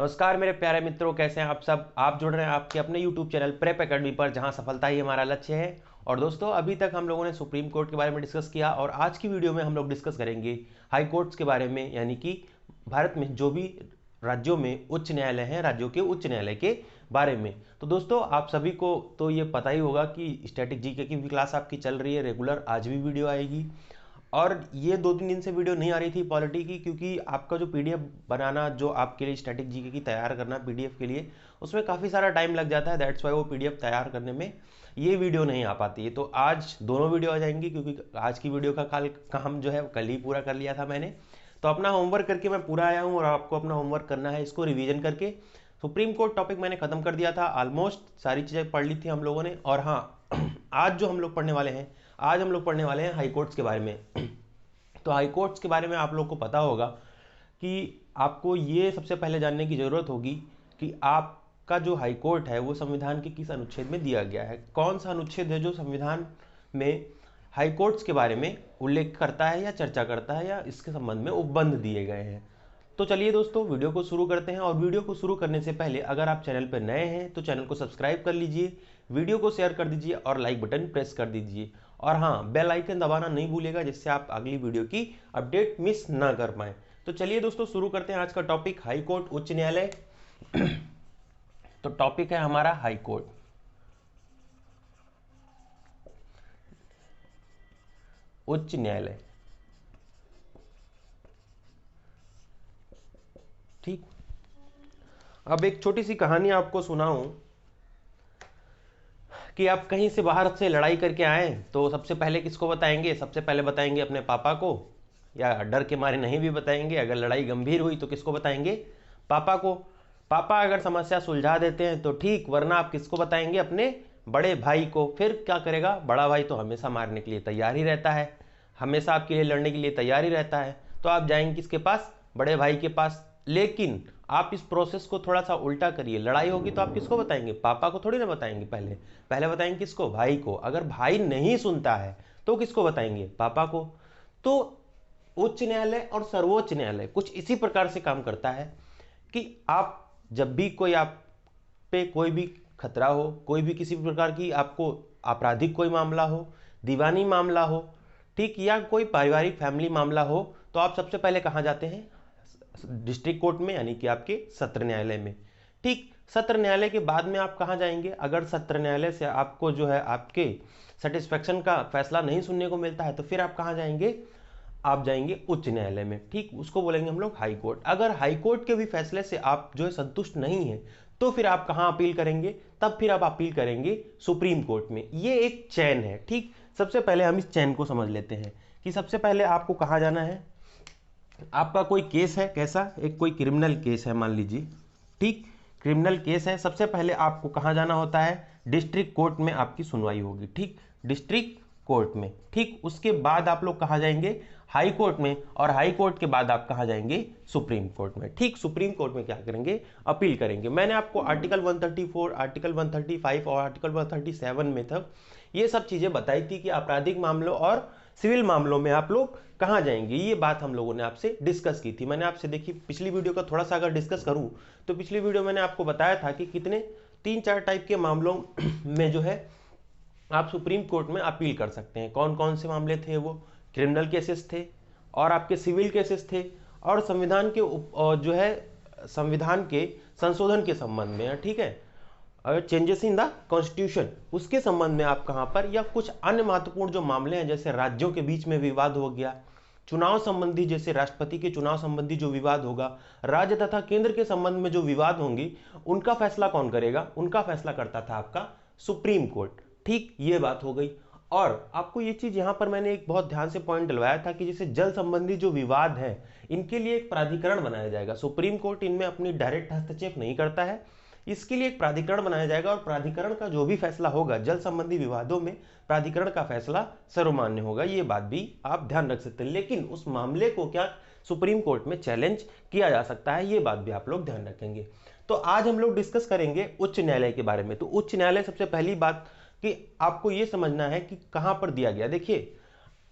नमस्कार मेरे प्यारे मित्रों, कैसे हैं आप सब। आप जुड़ रहे हैं आपके अपने YouTube चैनल प्रेप एकेडमी पर, जहां सफलता ही हमारा लक्ष्य है। और दोस्तों, अभी तक हम लोगों ने सुप्रीम कोर्ट के बारे में डिस्कस किया और आज की वीडियो में हम लोग डिस्कस करेंगे हाई कोर्ट्स के बारे में, यानी कि भारत में जो भी राज्यों में उच्च न्यायालय हैं, राज्यों के उच्च न्यायालय के बारे में। तो दोस्तों, आप सभी को तो ये पता ही होगा कि स्टैटिक जीके की भी क्लास आपकी चल रही है रेगुलर। आज भी वीडियो आएगी और ये 2-3 दिन से वीडियो नहीं आ रही थी पॉलिटी की, क्योंकि आपका जो पीडीएफ बनाना, जो आपके लिए स्टैटिक जीके की तैयार करना पीडीएफ के लिए, उसमें काफ़ी सारा टाइम लग जाता है। दैट्स वाई वो पीडीएफ तैयार करने में ये वीडियो नहीं आ पाती है। तो आज दोनों वीडियो आ जाएंगी, क्योंकि आज की वीडियो का काम जो है कल ही पूरा कर लिया था मैंने। तो अपना होमवर्क करके मैं पूरा आया हूँ और आपको अपना होमवर्क करना है, इसको रिवीजन करके। सुप्रीम कोर्ट टॉपिक मैंने खत्म कर दिया था, ऑलमोस्ट सारी चीज़ें पढ़ ली थी हम लोगों ने। और हाँ, आज जो हम लोग पढ़ने वाले हैं, आज हम लोग पढ़ने वाले हैं हाई कोर्ट्स के बारे में। तो हाई कोर्ट्स के बारे में आप लोग को पता होगा कि आपको ये सबसे पहले जानने की ज़रूरत होगी कि आपका जो हाई कोर्ट है वो संविधान के किस अनुच्छेद में दिया गया है। कौन सा अनुच्छेद है जो संविधान में हाई कोर्ट्स के बारे में उल्लेख करता है या चर्चा करता है, या इसके संबंध में उपबंध दिए गए हैं। तो चलिए दोस्तों, वीडियो को शुरू करते हैं। और वीडियो को शुरू करने से पहले अगर आप चैनल पर नए हैं तो चैनल को सब्सक्राइब कर लीजिए, वीडियो को शेयर कर दीजिए और लाइक बटन प्रेस कर दीजिए। और हाँ, बेल आइकन दबाना नहीं भूलिएगा, जिससे आप अगली वीडियो की अपडेट मिस ना कर पाएं। तो चलिए दोस्तों, शुरू करते हैं आज का टॉपिक, हाई कोर्ट उच्च न्यायालय। तो टॉपिक है हमारा हाई कोर्ट, उच्च न्यायालय। ठीक, अब एक छोटी सी कहानी आपको सुनाऊं कि आप कहीं से बाहर से लड़ाई करके आए तो सबसे पहले किसको बताएंगे? सबसे पहले बताएंगे अपने पापा को, या डर के मारे नहीं भी बताएंगे। अगर लड़ाई गंभीर हुई तो किसको बताएंगे? पापा को। पापा अगर समस्या सुलझा देते हैं तो ठीक, वरना आप किसको बताएंगे? अपने बड़े भाई को। फिर क्या करेगा? बड़ा भाई तो हमेशा मारने के लिए तैयार ही रहता है, हमेशा आपके लिए लड़ने के लिए तैयार ही रहता है। तो आप जाएंगे किसके पास? बड़े भाई के पास। लेकिन आप इस प्रोसेस को थोड़ा सा उल्टा करिए। लड़ाई होगी तो आप किसको बताएंगे? पापा को थोड़ी ना बताएंगे। पहले पहले बताएंगे किसको? भाई को। अगर भाई नहीं सुनता है तो किसको बताएंगे? पापा को। तो उच्च न्यायालय और सर्वोच्च न्यायालय कुछ इसी प्रकार से काम करता है कि आप जब भी कोई आप पे कोई भी खतरा हो, कोई भी किसी भी प्रकार की आपको आपराधिक कोई मामला हो, दीवानी मामला हो, ठीक, या कोई पारिवारिक फैमिली मामला हो, तो आप सबसे पहले कहाँ जाते हैं? डिस्ट्रिक्ट कोर्ट में, यानी कि आपके सत्र न्यायालय में। ठीक, सत्र न्यायालय के बाद में आप कहाँ जाएंगे? अगर सत्र न्यायालय से आपको जो है आपके सेटिस्फेक्शन का फैसला नहीं सुनने को मिलता है तो फिर आप कहाँ जाएंगे? आप जाएंगे उच्च न्यायालय में। ठीक, उसको बोलेंगे हम लोग हाई कोर्ट। अगर हाई कोर्ट के भी फैसले से आप जो है संतुष्ट नहीं है तो फिर आप कहाँ अपील करेंगे? तब फिर आप अपील करेंगे सुप्रीम कोर्ट में। ये एक चैन है। ठीक, सबसे पहले हम इस चैन को समझ लेते हैं कि सबसे पहले आपको कहाँ जाना है। आपका कोई केस है, कैसा? एक कोई क्रिमिनल केस है मान लीजिए। ठीक, क्रिमिनल केस है। सबसे पहले आपको कहाँ जाना होता है? डिस्ट्रिक्ट कोर्ट में आपकी सुनवाई होगी। ठीक, डिस्ट्रिक्ट कोर्ट में। ठीक, उसके बाद आप लोग कहाँ जाएंगे? हाई कोर्ट में। और हाई कोर्ट के बाद आप कहाँ जाएंगे? सुप्रीम कोर्ट में। ठीक, सुप्रीम कोर्ट में क्या करेंगे? अपील करेंगे। मैंने आपको आर्टिकल 134, आर्टिकल 135 और आर्टिकल 137 में तक ये सब चीजें बताई थी कि आपराधिक मामलों और सिविल मामलों में आप लोग कहाँ जाएंगे। ये बात हम लोगों ने आपसे डिस्कस की थी। मैंने आपसे, देखिए, पिछली वीडियो का थोड़ा सा अगर डिस्कस करूं तो पिछली वीडियो मैंने आपको बताया था कि कितने 3-4 टाइप के मामलों में जो है आप सुप्रीम कोर्ट में अपील कर सकते हैं। कौन कौन से मामले थे वो? क्रिमिनल केसेस थे, और आपके सिविल केसेस थे, और संविधान के जो है संविधान के संशोधन के संबंध में। ठीक है, चेंजेस इन द कॉन्स्टिट्यूशन, उसके संबंध में आप कहां पर, या कुछ अन्य महत्वपूर्ण जो मामले हैं, जैसे राज्यों के बीच में विवाद हो गया, चुनाव संबंधी, जैसे राष्ट्रपति के चुनाव संबंधी जो विवाद होगा, राज्य तथा केंद्र के संबंध में जो विवाद होंगे, उनका फैसला कौन करेगा? उनका फैसला करता था आपका सुप्रीम कोर्ट। ठीक, ये बात हो गई। और आपको ये चीज यहां पर मैंने एक बहुत ध्यान से पॉइंट डलवाया था कि जैसे जल संबंधी जो विवाद है, इनके लिए एक प्राधिकरण बनाया जाएगा। सुप्रीम कोर्ट इनमें अपनी डायरेक्ट हस्तक्षेप नहीं करता है, इसके लिए एक प्राधिकरण बनाया जाएगा, और प्राधिकरण का जो भी फैसला होगा जल संबंधी विवादों में, प्राधिकरण का फैसला सर्वमान्य होगा। ये बात भी आप ध्यान रख सकते हैं। लेकिन उस मामले को क्या सुप्रीम कोर्ट में चैलेंज किया जा सकता है, ये बात भी आप लोग ध्यान रखेंगे। तो आज हम लोग डिस्कस करेंगे उच्च न्यायालय के बारे में। तो उच्च न्यायालय, सबसे पहली बात कि आपको यह समझना है कि कहां पर दिया गया। देखिए,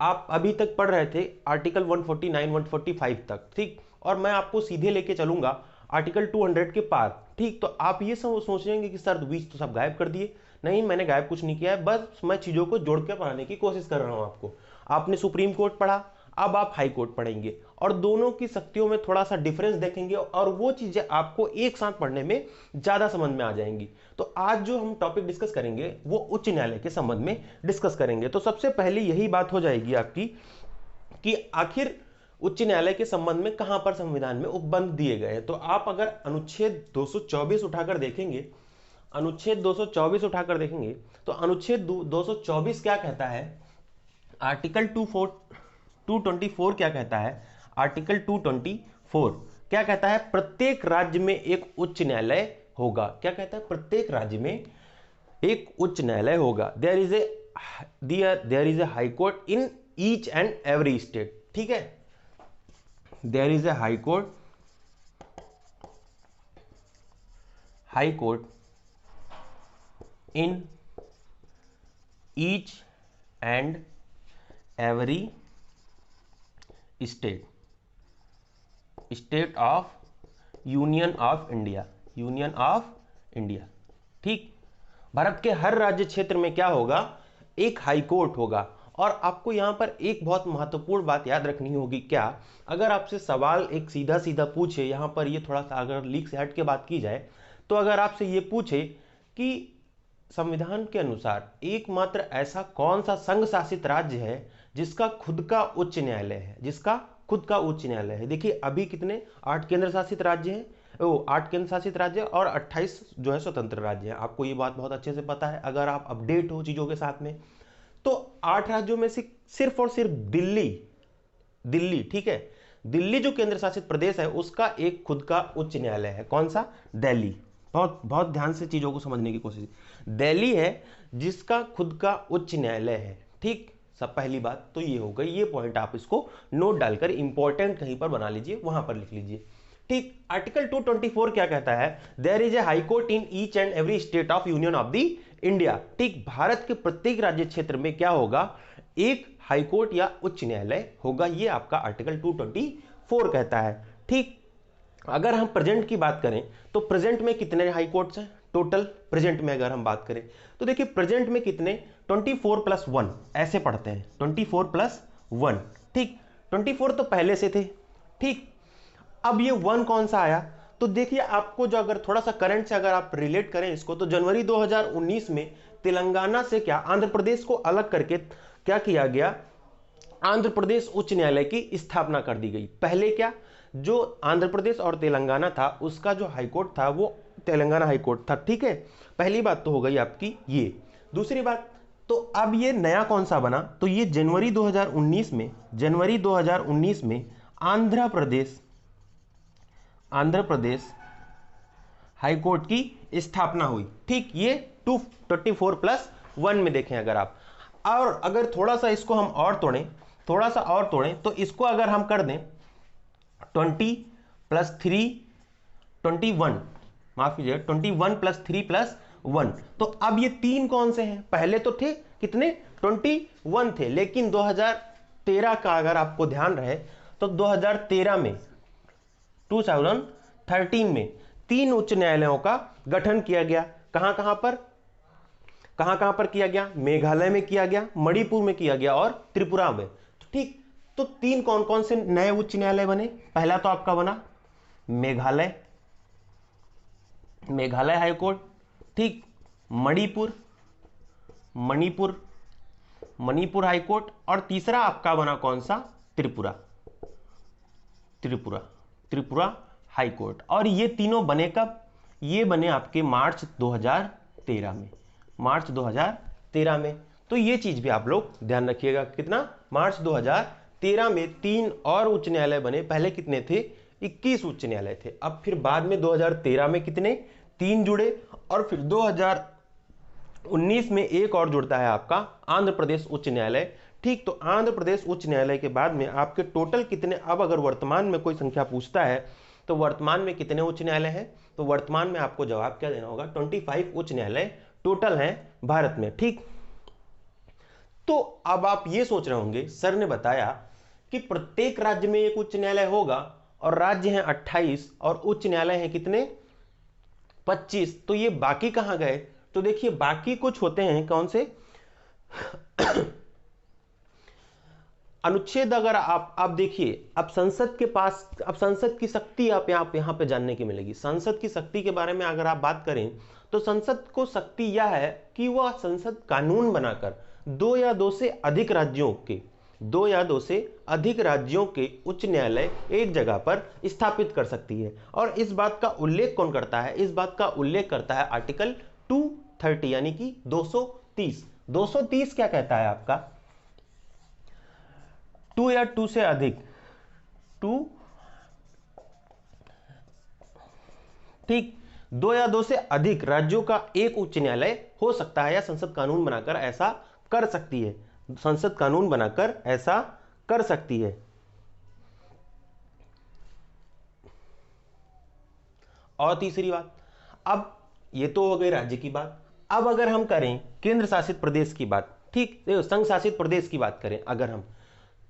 आप अभी तक पढ़ रहे थे आर्टिकल 149, 145 तक। ठीक, और मैं आपको सीधे लेके चलूंगा आर्टिकल 200 के पार। ठीक, तो आप ये सब सोचेंगे कि सर बीच तो सब गायब कर दिए। नहीं, मैंने गायब कुछ नहीं किया है, बस मैं चीजों को जोड़ के पढ़ाने की कोशिश कर रहा हूं आपको। आपने सुप्रीम कोर्ट पढ़ा, अब आप हाई कोर्ट पढ़ेंगे और दोनों की शक्तियों में थोड़ा सा डिफरेंस देखेंगे और वो चीजें आपको एक साथ पढ़ने में ज्यादा समझ में आ जाएंगी। तो आज जो हम टॉपिक डिस्कस करेंगे वो उच्च न्यायालय के संबंध में डिस्कस करेंगे। तो सबसे पहले यही बात हो जाएगी आपकी कि आखिर उच्च न्यायालय के संबंध में कहां पर संविधान में उपबंध दिए गए हैं। तो आप अगर अनुच्छेद 224 उठाकर देखेंगे, अनुच्छेद 224 उठाकर देखेंगे तो अनुच्छेद 224 क्या कहता है, आर्टिकल 224 क्या कहता है, आर्टिकल 224 क्या कहता है, प्रत्येक राज्य में एक उच्च न्यायालय होगा। क्या कहता है, प्रत्येक राज्य में एक उच्च न्यायालय होगा। There is a high court in each and every state. ठीक है, there is a high court in each and every state of union of India. ठीक, भारत के हर राज्य क्षेत्र में क्या होगा, एक हाई कोर्ट होगा। और आपको यहां पर एक बहुत महत्वपूर्ण बात याद रखनी होगी। क्या, अगर आपसे सवाल एक सीधा सीधा पूछे, यहां पर ये थोड़ा सा अगर लीक से हट के बात की जाए, तो अगर आपसे ये पूछे कि संविधान के अनुसार एकमात्र ऐसा कौन सा संघ शासित राज्य है जिसका खुद का उच्च न्यायालय है, जिसका खुद का उच्च न्यायालय है। देखिए अभी कितने 8 केंद्र शासित राज्य हैं, 8 केंद्र शासित राज्य और 28 जो है स्वतंत्र राज्य हैं। आपको ये बात बहुत अच्छे से पता है अगर आप अपडेट हो चीजों के साथ में। तो 8 राज्यों में से सिर्फ और सिर्फ दिल्ली, ठीक है, दिल्ली जो केंद्र शासित प्रदेश है उसका एक खुद का उच्च न्यायालय है। कौन सा, दिल्ली। बहुत बहुत ध्यान से चीजों को समझने की कोशिश, दिल्ली है जिसका खुद का उच्च न्यायालय है। ठीक, सब पहली बात तो ये हो गई, ये पॉइंट आप इसको नोट डालकर इंपॉर्टेंट कहीं पर बना लीजिए, वहां पर लिख लीजिए। ठीक, आर्टिकल 224 क्या कहता है, there is a high court in each and every state of union of the India. ठीक, भारत के प्रत्येक राज्य क्षेत्र में क्या होगा, एक हाई कोर्ट या उच्च न्यायालय होगा। ये आपका आर्टिकल 224 कहता है। ठीक, अगर हम प्रेजेंट की बात करें तो प्रेजेंट में कितने हाई कोर्ट्स हैं टोटल, प्रेजेंट में अगर हम बात करें तो देखिए प्रेजेंट में कितने, 24+1 ऐसे पढ़ते हैं, 24+1। ठीक, 24 तो पहले से थे। ठीक, अब ये 1 कौन सा आया, तो देखिए आपको जो अगर थोड़ा सा करंट से अगर आप रिलेट करें इसको, तो जनवरी 2019 में तेलंगाना से क्या, आंध्र प्रदेश को अलग करके क्या किया गया, आंध्र प्रदेश उच्च न्यायालय की स्थापना कर दी गई। पहले क्या, जो आंध्र प्रदेश और तेलंगाना था उसका जो हाईकोर्ट था वो तेलंगाना हाईकोर्ट था। ठीक है, पहली बात तो हो गई आपकी ये। दूसरी बात, तो अब ये नया कौन सा बना, तो ये जनवरी 2019 में आंध्र प्रदेश हाईकोर्ट की स्थापना हुई। ठीक, ये 224+1 में देखें अगर आप, और अगर थोड़ा सा इसको हम और तोड़ें तो इसको अगर हम कर दें 21+3 +1, तो अब ये 3 कौन से हैं, पहले तो थे कितने, 21 थे, लेकिन 2013 का अगर आपको ध्यान रहे तो 2013 में 2013 में 3 उच्च न्यायालयों का गठन किया गया। कहां कहां पर किया गया, मेघालय में किया गया, मणिपुर में किया गया और त्रिपुरा में। ठीक, तो 3 कौन कौन से नए उच्च न्यायालय बने, पहला तो आपका बना मेघालय हाईकोर्ट। ठीक, मणिपुर हाईकोर्ट, और तीसरा आपका बना कौन सा, त्रिपुरा हाईकोर्ट। और ये तीनों बने कब, ये बने आपके मार्च 2013 में। तो ये चीज भी आप लोग ध्यान रखिएगा, कितना, मार्च 2013 में 3 और उच्च न्यायालय बने। पहले कितने थे, 21 उच्च न्यायालय थे। अब फिर बाद में 2013 में कितने, 3 जुड़े, और फिर 2019 में एक और जुड़ता है आपका आंध्र प्रदेश उच्च न्यायालय। ठीक, तो आंध्र प्रदेश उच्च न्यायालय के बाद में आपके टोटल कितने, अब अगर वर्तमान में कोई संख्या पूछता है तो वर्तमान में कितने उच्च न्यायालय हैं, तो वर्तमान में आपको जवाब क्या देना होगा, 25 उच्च न्यायालय टोटल हैं भारत में। ठीक, तो अब आप ये सोच रहे होंगे, सर ने बताया कि प्रत्येक राज्य में एक उच्च न्यायालय होगा और राज्य हैं 28 और उच्च न्यायालय हैं कितने 25। तो ये बाकी कहां गए? तो देखिए बाकी कुछ होते हैं कौन से अनुच्छेद। अगर आप देखिए, अब संसद के पास, अब संसद की शक्ति आप यहां पे जानने की मिलेगी। संसद की शक्ति के बारे में अगर आप बात करें तो संसद को शक्ति यह है कि वह संसद कानून बनाकर दो या दो से अधिक राज्यों के उच्च न्यायालय एक जगह पर स्थापित कर सकती है। और इस बात का उल्लेख कौन करता है? इस बात का उल्लेख करता है आर्टिकल 230 यानी कि 230। 230 क्या कहता है आपका? 2 या 2 से अधिक, 2 ठीक, 2 या 2 से अधिक राज्यों का एक उच्च न्यायालय हो सकता है या संसद कानून बनाकर ऐसा कर सकती है। संसद कानून बनाकर ऐसा कर सकती है। और तीसरी बात, अब ये तो हो गई राज्य की बात। अब अगर हम करें केंद्र शासित प्रदेश की बात, ठीक, संघ शासित प्रदेश की बात करें अगर हम,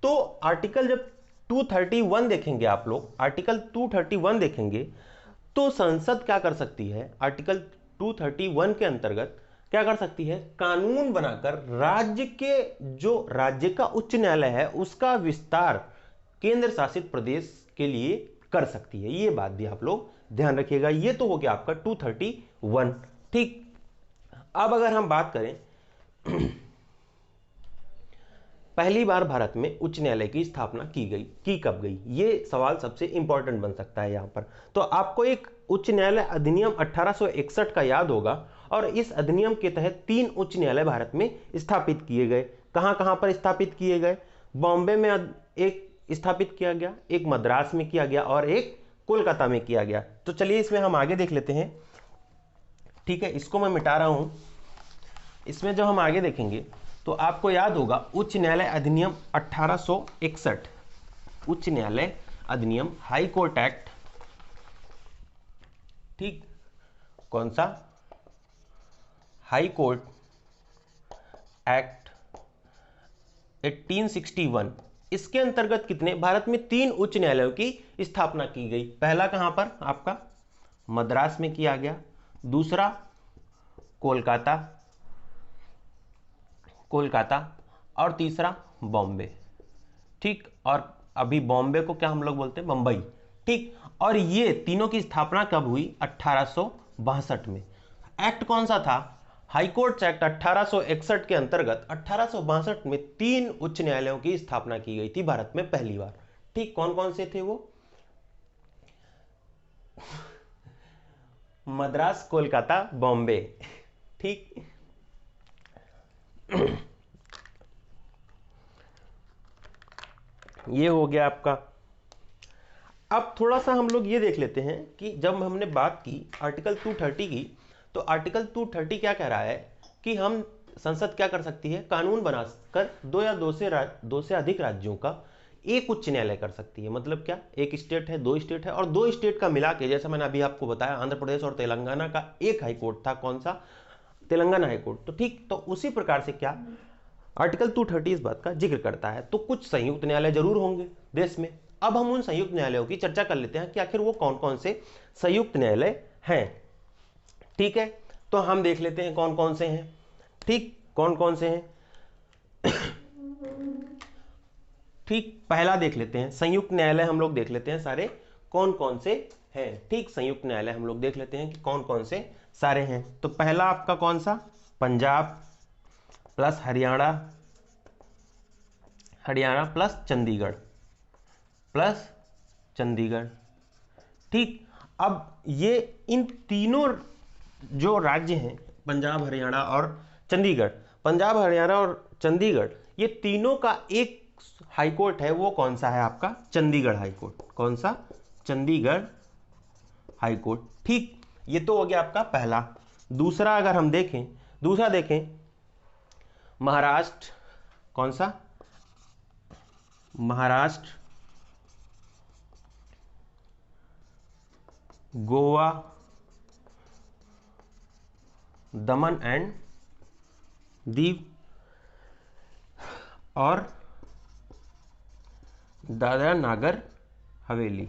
तो आर्टिकल जब 231 देखेंगे आप लोग, आर्टिकल 231 देखेंगे तो संसद क्या कर सकती है? आर्टिकल 231 के अंतर्गत क्या कर सकती है? कानून बनाकर राज्य का उच्च न्यायालय है उसका विस्तार केंद्र शासित प्रदेश के लिए कर सकती है। ये बात भी आप लोग ध्यान रखिएगा। ये तो हो गया आपका 231, ठीक। अब अगर हम बात करें पहली बार भारत में उच्च न्यायालय की स्थापना की कब गई? ये सवाल सबसे इंपॉर्टेंट बन सकता है यहां पर। तो आपको एक उच्च न्यायालय अधिनियम 1861 का याद होगा और इस अधिनियम के तहत 3 उच्च न्यायालय भारत में स्थापित किए गए। कहां कहां पर स्थापित किए गए? बॉम्बे में एक स्थापित किया गया, एक मद्रास में किया गया और एक कोलकाता में किया गया। तो चलिए इसमें हम आगे देख लेते हैं, ठीक है। इसको मैं मिटा रहा हूं। इसमें जब हम आगे देखेंगे तो आपको याद होगा उच्च न्यायालय अधिनियम 1861, उच्च न्यायालय अधिनियम, हाई कोर्ट एक्ट, ठीक, कौन सा? High court act 1861। इसके अंतर्गत कितने? भारत में 3 उच्च न्यायालयों की स्थापना की गई। पहला कहां पर? आपका मद्रास में किया गया, दूसरा कोलकाता और तीसरा बॉम्बे, ठीक। और अभी बॉम्बे को क्या हम लोग बोलते हैं? बंबई, ठीक। और ये तीनों की स्थापना कब हुई? 1862 में। एक्ट कौन सा था? हाईकोर्ट एक्ट 1861 के अंतर्गत 1862 में 3 उच्च न्यायालयों की स्थापना की गई थी भारत में पहली बार, ठीक। कौन कौन से थे वो? मद्रास, कोलकाता, बॉम्बे, ठीक। ये हो गया आपका। अब थोड़ा सा हम लोग ये देख लेते हैं कि जब हमने बात की आर्टिकल 230 की, तो आर्टिकल 230 क्या कह रहा है कि हम संसद क्या कर सकती है? कानून बनाकर 2 या 2 से अधिक राज्यों का एक उच्च न्यायालय कर सकती है। मतलब क्या? एक स्टेट है, 2 स्टेट है और 2 स्टेट का मिला के, जैसा मैंने अभी आपको बताया आंध्र प्रदेश और तेलंगाना का एक हाईकोर्ट था, कौन सा? तेलंगाना हाईकोर्ट। तो ठीक, तो उसी प्रकार से क्या आर्टिकल 230 इस बात का जिक्र करता है। तो कुछ संयुक्त न्यायालय जरूर होंगे देश में। अब हम उन संयुक्त न्यायालयों की चर्चा कर लेते हैं कि आखिर वो कौन कौन से संयुक्त न्यायालय हैं, ठीक है। तो हम देख लेते हैं कौन कौन से हैं, ठीक, कौन कौन से हैं। ठीक, पहला देख लेते हैं संयुक्त न्यायालय, हम लोग देख लेते हैं सारे कौन कौन से हैं, ठीक। संयुक्त न्यायालय हम लोग देख लेते हैं कि कौन कौन से सारे हैं। तो पहला आपका कौन सा? पंजाब प्लस हरियाणा प्लस चंडीगढ़, ठीक। अब ये इन तीनों जो राज्य हैं, पंजाब, हरियाणा और चंडीगढ़, ये तीनों का एक हाईकोर्ट है। वो कौन सा है आपका? चंडीगढ़ हाईकोर्ट। कौन सा? चंडीगढ़ हाईकोर्ट, ठीक। ये तो हो गया आपका पहला। दूसरा अगर हम देखें, महाराष्ट्र, कौन सा? महाराष्ट्र, गोवा, दमन एंड दीव और दादरा नागर हवेली,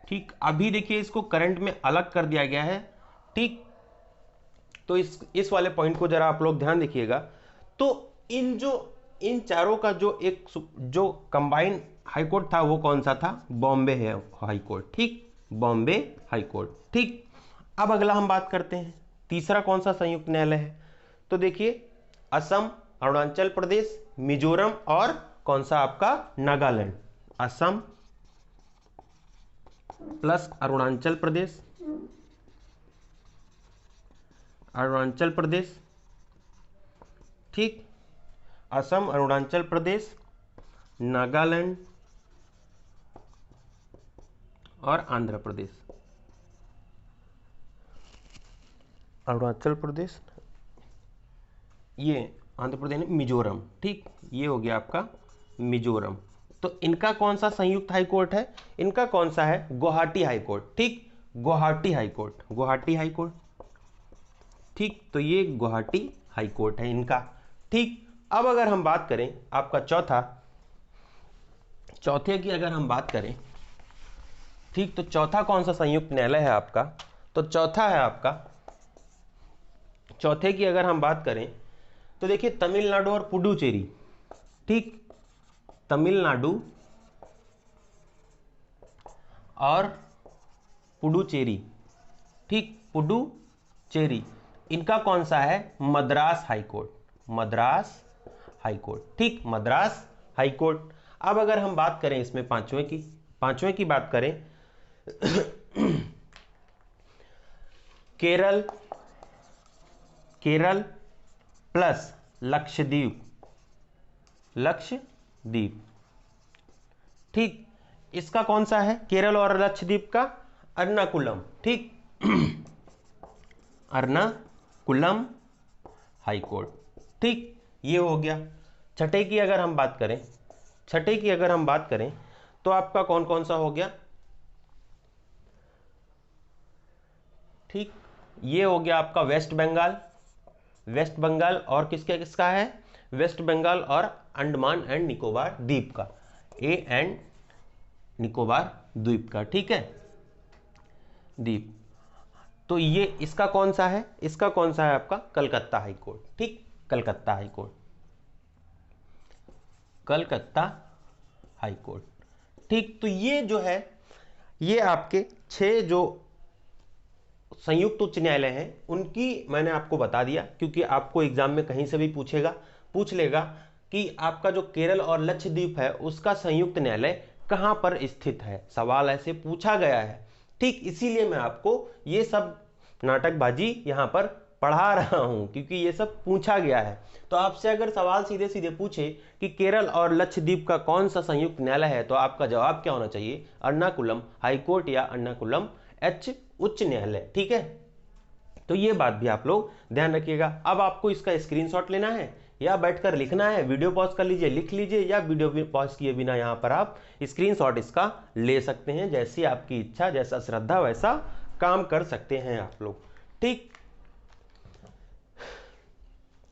ठीक, अभी देखिए इसको करंट में अलग कर दिया गया है। ठीक, तो इस वाले पॉइंट को जरा आप लोग ध्यान देखिएगा। तो इन चारों का जो कंबाइन हाई कोर्ट था वो कौन सा था? बॉम्बे है हाई कोर्ट। ठीक, बॉम्बे हाई कोर्ट। ठीक, अब अगला हम बात करते हैं तीसरा कौन सा संयुक्त न्यायालय है। तो देखिए असम, अरुणाचल प्रदेश, मिजोरम और कौन सा आपका? नागालैंड। असम प्लस अरुणाचल प्रदेश, अरुणाचल प्रदेश। ठीक, असम, अरुणाचल प्रदेश, नागालैंड और आंध्र प्रदेश। अरुणाचल प्रदेश, ये आंध्र प्रदेश, मिजोरम। ठीक, ये हो गया आपका मिजोरम। तो इनका कौन सा संयुक्त हाई कोर्ट है? इनका कौन सा है? Guwahati high court. ठीक, Guwahati high court, Guwahati high court. ठीक, तो ये गुवाहाटी हाई कोर्ट है इनका। ठीक, अब अगर हम बात करें आपका चौथे की अगर हम बात करें, ठीक, तो चौथा कौन सा संयुक्त न्यायालय है आपका? तो चौथा है आपका, चौथे की अगर हम बात करें तो देखिए तमिलनाडु और पुडुचेरी। ठीक, तमिलनाडु और पुडुचेरी। ठीक, पुडुचेरी, इनका कौन सा है? Madras high court, Madras high court. ठीक, मद्रास हाई कोर्ट। अब अगर हम बात करें इसमें पांचवें की बात करें केरल प्लस लक्षद्वीप। ठीक, इसका कौन सा है? केरल और लक्षद्वीप का एर्नाकुलम। ठीक, एर्नाकुलम हाई कोर्ट। ठीक, ये हो गया। छठे की अगर हम बात करें तो आपका कौन कौन सा हो गया? ठीक, ये हो गया आपका वेस्ट बंगाल और किसका है? वेस्ट बंगाल और अंडमान एंड निकोबार द्वीप का, एंड निकोबार द्वीप का। ठीक है, द्वीप। तो ये इसका कौन सा है? इसका कौन सा है आपका? Calcutta high court. ठीक, Calcutta high court, Calcutta high court. ठीक, तो ये जो है ये आपके 6 जो संयुक्त उच्च न्यायालय हैं उनकी मैंने आपको बता दिया, क्योंकि आपको एग्जाम में कहीं से भी पूछ लेगा कि आपका जो केरल और लक्षद्वीप है उसका संयुक्त न्यायालय कहां पर स्थित है। सवाल ऐसे पूछा गया है। ठीक, इसीलिए मैं आपको ये सब नाटकबाजी यहां पर पढ़ा रहा हूं, क्योंकि ये सब पूछा गया है। तो आपसे अगर सवाल सीधे सीधे पूछे कि केरल और लक्षद्वीप का कौन सा संयुक्त न्यायालय है, तो आपका जवाब क्या होना चाहिए? एर्नाकुलम हाई कोर्ट या एर्नाकुलम उच्च न्यायालय। ठीक है, तो ये बात भी आप लोग ध्यान रखिएगा। अब आपको इसका स्क्रीनशॉट लेना है या बैठकर लिखना है, वीडियो पॉज कर लीजिए, लिख लीजिए, या वीडियो पॉज किए बिना यहां पर आप स्क्रीनशॉट इसका ले सकते हैं। जैसी आपकी इच्छा, जैसा श्रद्धा वैसा काम कर सकते हैं आप लोग। ठीक,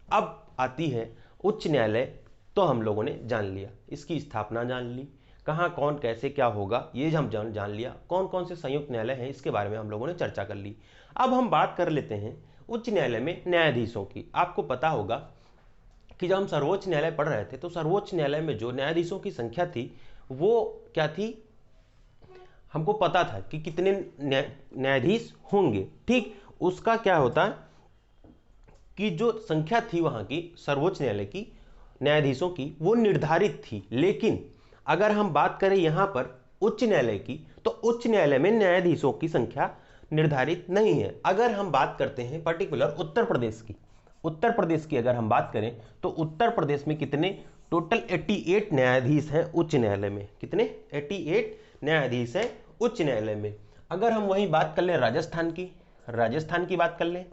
अब आती है उच्च न्यायालय। तो हम लोगों ने जान लिया, इसकी स्थापना जान ली, कहाँ कौन कैसे क्या होगा ये हम जान लिया, कौन कौन से संयुक्त न्यायालय हैं इसके बारे में हम लोगों ने चर्चा कर ली। अब हम बात कर लेते हैं उच्च न्यायालय में न्यायाधीशों की। आपको पता होगा कि जब हम सर्वोच्च न्यायालय पढ़ रहे थे तो सर्वोच्च न्यायालय में जो न्यायाधीशों की संख्या थी वो क्या थी? हमको पता था कि कितने न्यायाधीश होंगे। ठीक, उसका क्या होता कि जो संख्या थी वहां की सर्वोच्च न्यायालय की न्यायाधीशों की वो निर्धारित थी। लेकिन अगर हम बात करें यहां पर उच्च न्यायालय की, तो उच्च न्यायालय में न्यायाधीशों की संख्या निर्धारित नहीं है। अगर हम बात करते हैं पर्टिकुलर उत्तर प्रदेश की अगर हम बात करें तो उत्तर प्रदेश में कितने? टोटल 88 न्यायाधीश हैं उच्च न्यायालय में। कितने? 88 न्यायाधीश हैं उच्च न्यायालय में। अगर हम वहीं बात कर लें राजस्थान की बात कर लें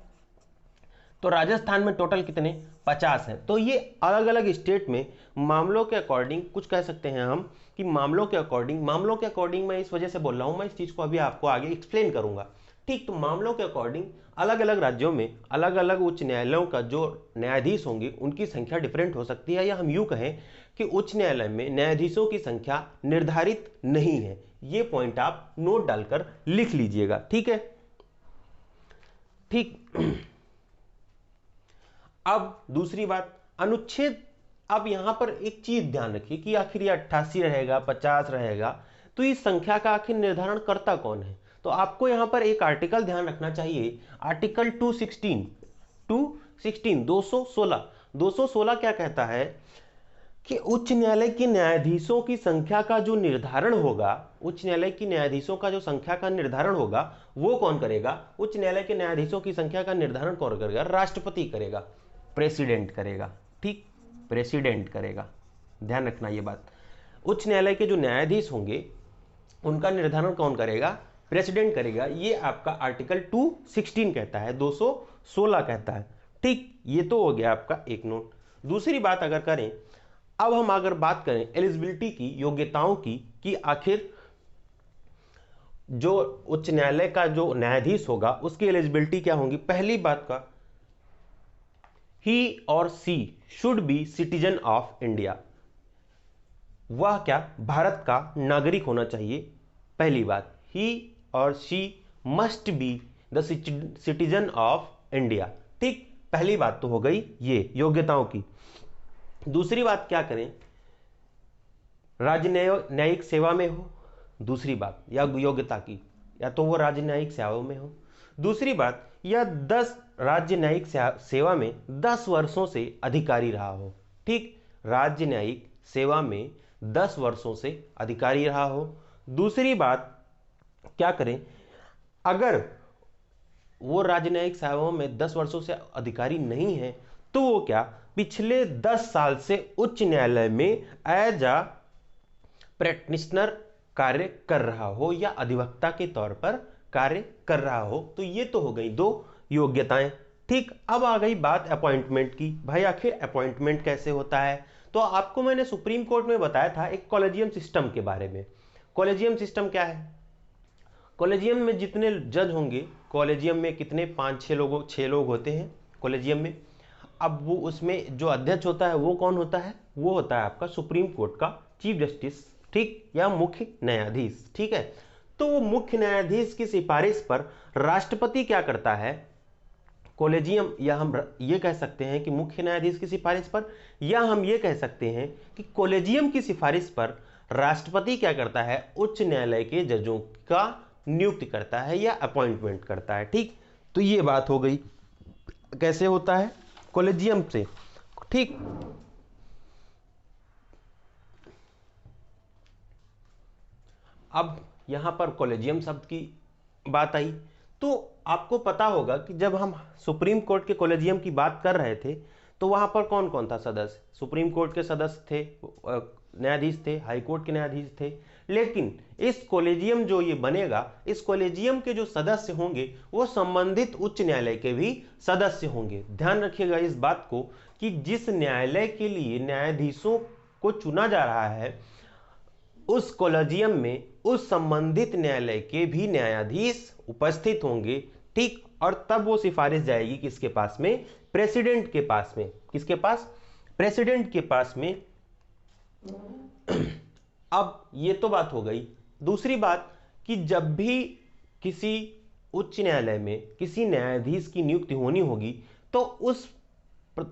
तो राजस्थान में टोटल कितने? 50 हैं। तो ये अलग अलग स्टेट में मामलों के अकॉर्डिंग कुछ कह सकते हैं हम कि मामलों के अकॉर्डिंग मैं इस वजह से बोल रहा हूं, मैं इस चीज को अभी आपको आगे एक्सप्लेन करूंगा। ठीक, तो मामलों के अकॉर्डिंग अलग अलग राज्यों में अलग अलग उच्च न्यायालयों का जो न्यायाधीश होंगे उनकी संख्या डिफरेंट हो सकती है, या हम यूं कहें कि उच्च न्यायालय में न्यायाधीशों की संख्या निर्धारित नहीं है। ये पॉइंट आप नोट डालकर लिख लीजिएगा, ठीक है। ठीक, अब दूसरी बात, अनुच्छेद, अब यहां पर एक चीज ध्यान रखिए कि आखिर ये 88 रहेगा 50 रहेगा, तो इस संख्या का आखिर निर्धारण करता कौन है। तो आपको यहां पर एक आर्टिकल ध्यान रखना चाहिए, आर्टिकल 216 216 क्या कहता है कि उच्च न्यायालय के न्यायाधीशों की संख्या का जो निर्धारण होगा, उच्च न्यायालय की न्यायाधीशों का जो संख्या का निर्धारण होगा वो कौन करेगा? उच्च न्यायालय के न्यायाधीशों की संख्या का निर्धारण कौन करेगा? राष्ट्रपति करेगा, प्रेसिडेंट करेगा। ठीक, प्रेसिडेंट करेगा, ध्यान रखना ये बात। उच्च न्यायालय के जो न्यायाधीश होंगे उनका निर्धारण कौन करेगा? प्रेसिडेंट करेगा। ये आपका आर्टिकल 216 कहता है, 216 कहता है। ठीक, ये तो हो गया आपका एक नोट। दूसरी बात अगर करें, अब हम अगर बात करें एलिजिबिलिटी की, योग्यताओं की, कि आखिर जो उच्च न्यायालय का जो न्यायाधीश होगा उसकी एलिजिबिलिटी क्या होगी। पहली बात का, ही और she should be citizen of India, वह क्या, भारत का नागरिक होना चाहिए। पहली बात, ही और she must be the citizen of India. ठीक, पहली बात तो हो गई ये योग्यताओं की। दूसरी बात क्या करें, राजनयिक सेवा में हो, दूसरी बात, या योग्यता की, या तो वो राजनयिक सेवा में हो। दूसरी बात, या 10 राज्य न्यायिक सेवा में 10 वर्षों से अधिकारी रहा हो। ठीक, राज्य न्यायिक सेवा में 10 वर्षों से अधिकारी रहा हो। दूसरी बात क्या करें, अगर वो राजनयिक सेवाओं में 10 वर्षों से अधिकारी नहीं है तो वो क्या, पिछले 10 साल से उच्च न्यायालय में एज अ प्रैक्टिशनर कार्य कर रहा हो या अधिवक्ता के तौर पर कार्य कर रहा हो। तो ये तो हो गई 2 योग्यताएं। ठीक, अब आ गई बात अपॉइंटमेंट की। भाई आखिर अपॉइंटमेंट कैसे होता है? तो आपको मैंने सुप्रीम कोर्ट में बताया था एक कॉलेजियम सिस्टम के बारे में। कॉलेजियम सिस्टम क्या है? कॉलेजियम में जितने जज होंगे, कॉलेजियम में कितने, 6 लोग होते हैं कॉलेजियम में। अब वो उसमें जो अध्यक्ष होता है वो कौन होता है? वो होता है आपका सुप्रीम कोर्ट का चीफ जस्टिस, ठीक, या मुख्य न्यायाधीश। ठीक है, तो वो मुख्य न्यायाधीश की सिफारिश पर राष्ट्रपति क्या करता है, कॉलेजियम, या हम ये कह सकते हैं कि मुख्य न्यायाधीश की सिफारिश पर, या हम ये कह सकते हैं कि कॉलेजियम की सिफारिश पर राष्ट्रपति क्या करता है, उच्च न्यायालय के जजों का नियुक्ति करता है या अपॉइंटमेंट करता है। ठीक, तो ये बात हो गई कैसे होता है, कॉलेजियम से। ठीक, अब यहां पर कॉलेजियम शब्द की बात आई, तो आपको पता होगा कि जब हम सुप्रीम कोर्ट के कॉलेजियम की बात कर रहे थे तो वहां पर कौन कौन था सदस्य? सुप्रीम कोर्ट के सदस्य थे, न्यायाधीश थे, हाई कोर्ट के न्यायाधीश थे। लेकिन इस कॉलेजियम जो ये बनेगा, इस कॉलेजियम के जो सदस्य होंगे वो संबंधित उच्च न्यायालय के भी सदस्य होंगे। ध्यान रखिएगा इस बात को कि जिस न्यायालय के लिए न्यायाधीशों को चुना जा रहा है उस कॉलेजियम में उस संबंधित न्यायालय के भी न्यायाधीश उपस्थित होंगे। ठीक, और तब वो सिफारिश जाएगी किसके पास में? प्रेसिडेंट के पास में। किसके पास? प्रेसिडेंट के पास में। अब ये तो बात हो गई। दूसरी बात कि जब भी किसी उच्च न्यायालय में किसी न्यायाधीश की नियुक्ति होनी होगी तो उस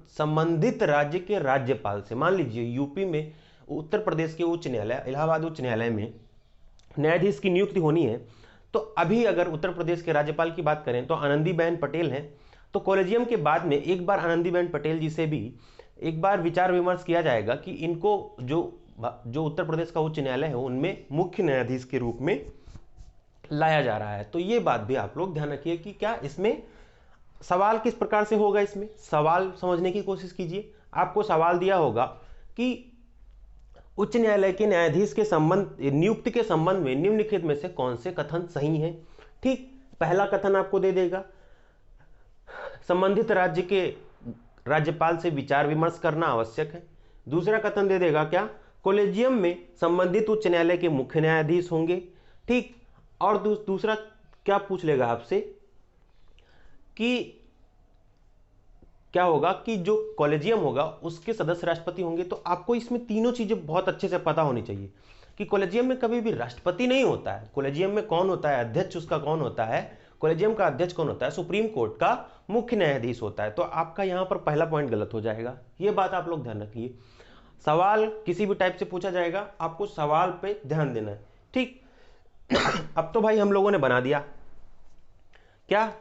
संबंधित राज्य के राज्यपाल से, मान लीजिए यूपी में उत्तर प्रदेश के उच्च न्यायालय, इलाहाबाद उच्च न्यायालय में न्यायाधीश की नियुक्ति होनी है, तो अभी अगर उत्तर प्रदेश के राज्यपाल की बात करें तो आनंदीबेन पटेल हैं। तो कॉलेजियम के बाद में एक बार आनंदीबेन पटेल जी से भी एक बार विचार विमर्श किया जाएगा कि इनको जो उत्तर प्रदेश का उच्च न्यायालय है उनमें मुख्य न्यायाधीश के रूप में लाया जा रहा है। तो ये बात भी आप लोग ध्यान रखिए कि क्या इसमें सवाल किस प्रकार से होगा। इसमें सवाल समझने की कोशिश कीजिए। आपको सवाल दिया होगा कि उच्च न्यायालय के न्यायाधीश के संबंध नियुक्ति के संबंध में निम्नलिखित में से कौन से कथन सही हैं। ठीक, पहला कथन आपको दे देगा संबंधित राज्य के राज्यपाल से विचार विमर्श करना आवश्यक है। दूसरा कथन दे देगा क्या, कॉलेजियम में संबंधित उच्च न्यायालय के मुख्य न्यायाधीश होंगे। ठीक, और दूसरा क्या पूछ लेगा आपसे कि क्या होगा कि जो कॉलेजियम होगा उसके सदस्य राष्ट्रपति होंगे। तो आपको इसमें तीनों चीजें बहुत अच्छे से पता होनी चाहिए कि कॉलेजियम में कभी भी राष्ट्रपति नहीं होता है। कॉलेजियम में कौन होता है, अध्यक्ष उसका कौन होता है, कॉलेजियम का अध्यक्ष कौन होता है, सुप्रीम कोर्ट का मुख्य न्यायाधीश होता है। तो आपका यहां पर पहला पॉइंट गलत हो जाएगा, ये बात आप लोग ध्यान रखिए। सवाल किसी भी टाइप से पूछा जाएगा, आपको सवाल पे ध्यान देना है, ठीक। अब तो भाई हम लोगों ने बना दिया क्या,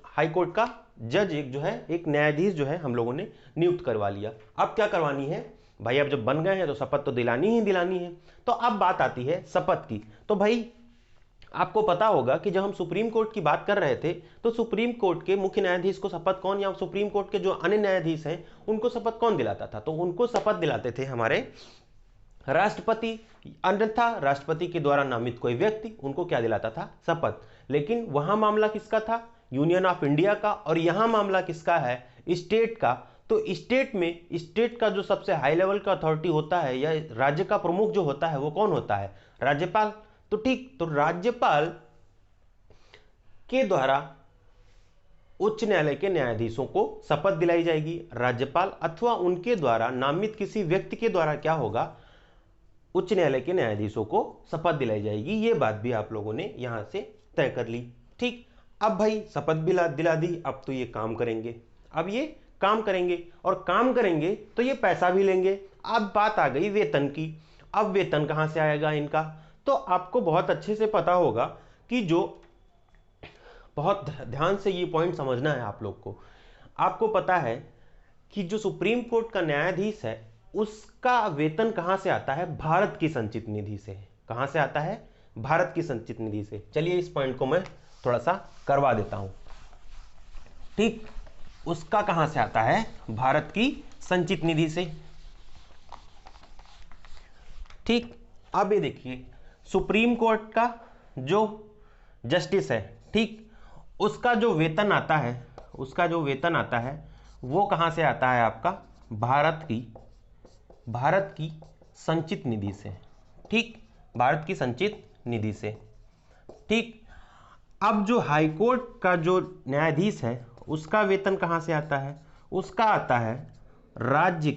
हाई कोर्ट का जज एक जो है, एक न्यायाधीश जो है हम लोगों ने नियुक्त करवा लिया। अब क्या करवानी है भाई, अब जब बन गए हैं तो शपथ तो दिलानी ही दिलानी है। तो अब बात आती है शपथ की। तो भाई आपको पता होगा कि जब हम सुप्रीम कोर्ट की बात कर रहे थे तो सुप्रीम कोर्ट के मुख्य न्यायाधीश को शपथ कौन, या सुप्रीम कोर्ट के जो अन्य न्यायाधीश हैं उनको शपथ कौन दिलाता था, तो उनको शपथ दिलाते थे हमारे राष्ट्रपति, अन्यथा राष्ट्रपति के द्वारा नामित कोई व्यक्ति उनको क्या दिलाता था, शपथ। लेकिन वहां मामला किसका था, यूनियन ऑफ इंडिया का, और यहां मामला किसका है, स्टेट का। तो स्टेट में स्टेट का जो सबसे हाई लेवल का अथॉरिटी होता है या राज्य का प्रमुख जो होता है वो कौन होता है, राज्यपाल। तो ठीक, तो राज्यपाल के द्वारा उच्च न्यायालय के न्यायाधीशों को शपथ दिलाई जाएगी। राज्यपाल अथवा उनके द्वारा नामित किसी व्यक्ति के द्वारा क्या होगा, उच्च न्यायालय के न्यायाधीशों को शपथ दिलाई जाएगी। ये बात भी आप लोगों ने यहां से तय कर ली, ठीक। अब भाई शपथ भी दिला दी, अब तो ये काम करेंगे, अब ये काम करेंगे, और काम करेंगे तो ये पैसा भी लेंगे। अब बात आ गई वेतन की। अब वेतन कहां से आएगा इनका, तो आपको बहुत अच्छे से पता होगा कि जो, बहुत ध्यान से ये पॉइंट समझना है आप लोग को। आपको पता है कि जो सुप्रीम कोर्ट का न्यायाधीश है उसका वेतन कहां से आता है, भारत की संचित निधि से। कहां से आता है, भारत की संचित निधि से। चलिए इस पॉइंट को मैं थोड़ा सा करवा देता हूं, ठीक। उसका कहां से आता है, भारत की संचित निधि से, ठीक। अब ये देखिए सुप्रीम कोर्ट का जो जस्टिस है, ठीक, उसका जो वेतन आता है, उसका जो वेतन आता है वो कहां से आता है आपका, भारत की संचित निधि से, ठीक, भारत की संचित निधि से, ठीक। अब जो हाई कोर्ट का जो न्यायाधीश है उसका वेतन कहां से आता है, उसका आता है राज्य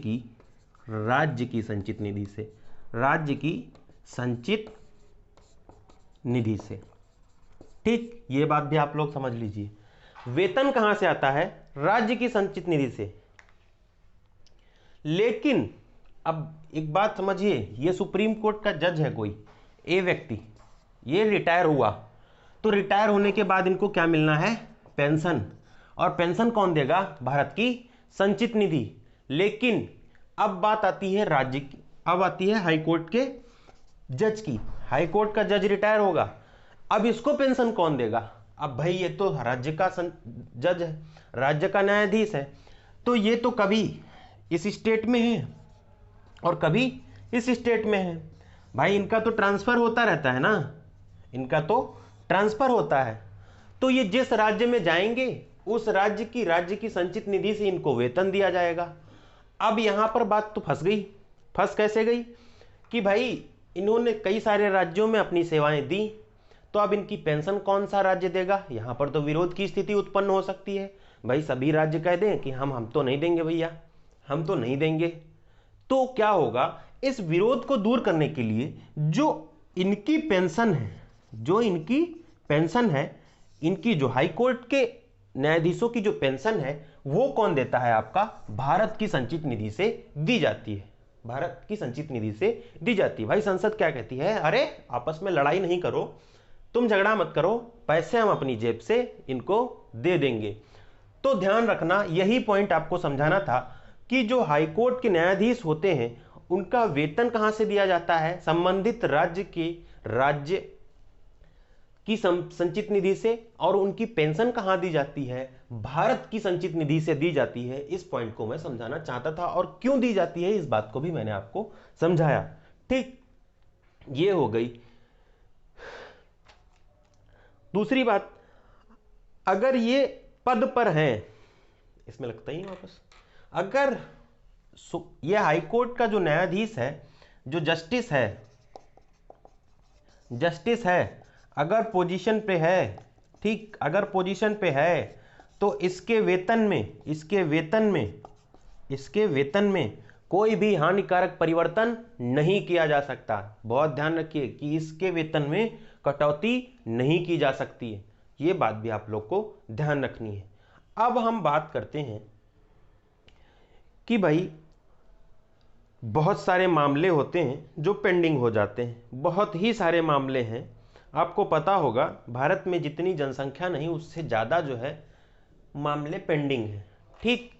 की संचित निधि से, राज्य की संचित निधि से, ठीक। ये बात भी आप लोग समझ लीजिए, वेतन कहां से आता है, राज्य की संचित निधि से। लेकिन अब एक बात समझिए, ये सुप्रीम कोर्ट का जज है कोई, ए व्यक्ति, ये रिटायर हुआ, तो रिटायर होने के बाद इनको क्या मिलना है, पेंशन। और पेंशन कौन देगा, भारत की संचित निधि। लेकिन अब बात आती है राज्य की, अब आती है हाई कोर्ट के जज की। हाई कोर्ट का जज रिटायर होगा, अब इसको पेंशन कौन देगा। अब भाई ये तो राज्य का जज है, राज्य का न्यायाधीश है, तो ये तो कभी इस स्टेट में है और कभी इस स्टेट में है। भाई इनका तो ट्रांसफर होता रहता है ना, इनका तो ट्रांसफर होता है। तो ये जिस राज्य में जाएंगे उस राज्य की संचित निधि से इनको वेतन दिया जाएगा। अब यहां पर बात तो फंस गई। फंस कैसे गई कि भाई इन्होंने कई सारे राज्यों में अपनी सेवाएं दी, तो अब इनकी पेंशन कौन सा राज्य देगा। यहां पर तो विरोध की स्थिति उत्पन्न हो सकती है। भाई सभी राज्य कह दें कि हम तो नहीं देंगे भैया, हम तो नहीं देंगे। तो क्या होगा, इस विरोध को दूर करने के लिए जो इनकी पेंशन है, इनकी जो हाई कोर्ट के न्यायाधीशों की जो पेंशन है वो कौन देता है, आपका भारत की संचित निधि से दी जाती है, भारत की संचित निधि से दी जाती है। भाई संसद क्या कहती है, अरे आपस में लड़ाई नहीं करो, तुम झगड़ा मत करो, पैसे हम अपनी जेब से इनको दे देंगे। तो ध्यान रखना, यही पॉइंट आपको समझाना था कि जो हाई कोर्ट के न्यायाधीश होते हैं उनका वेतन कहां से दिया जाता है, संबंधित राज्य की संचित निधि से, और उनकी पेंशन कहां दी जाती है, भारत की संचित निधि से दी जाती है। इस पॉइंट को मैं समझाना चाहता था, और क्यों दी जाती है इस बात को भी मैंने आपको समझाया, ठीक। ये हो गई। दूसरी बात, अगर ये पद पर हैं, इसमें लगता ही वापस, अगर ये हाई कोर्ट का जो न्यायाधीश है, जो जस्टिस है, अगर पोजीशन पे है, ठीक, अगर पोजीशन पे है तो इसके वेतन में कोई भी हानिकारक परिवर्तन नहीं किया जा सकता। बहुत ध्यान रखिए कि इसके वेतन में कटौती नहीं की जा सकती है, ये बात भी आप लोग को ध्यान रखनी है। अब हम बात करते हैं कि भाई बहुत सारे मामले होते हैं जो पेंडिंग हो जाते हैं, बहुत ही सारे मामले हैं। आपको पता होगा भारत में जितनी जनसंख्या नहीं उससे ज़्यादा जो है मामले पेंडिंग हैं, ठीक।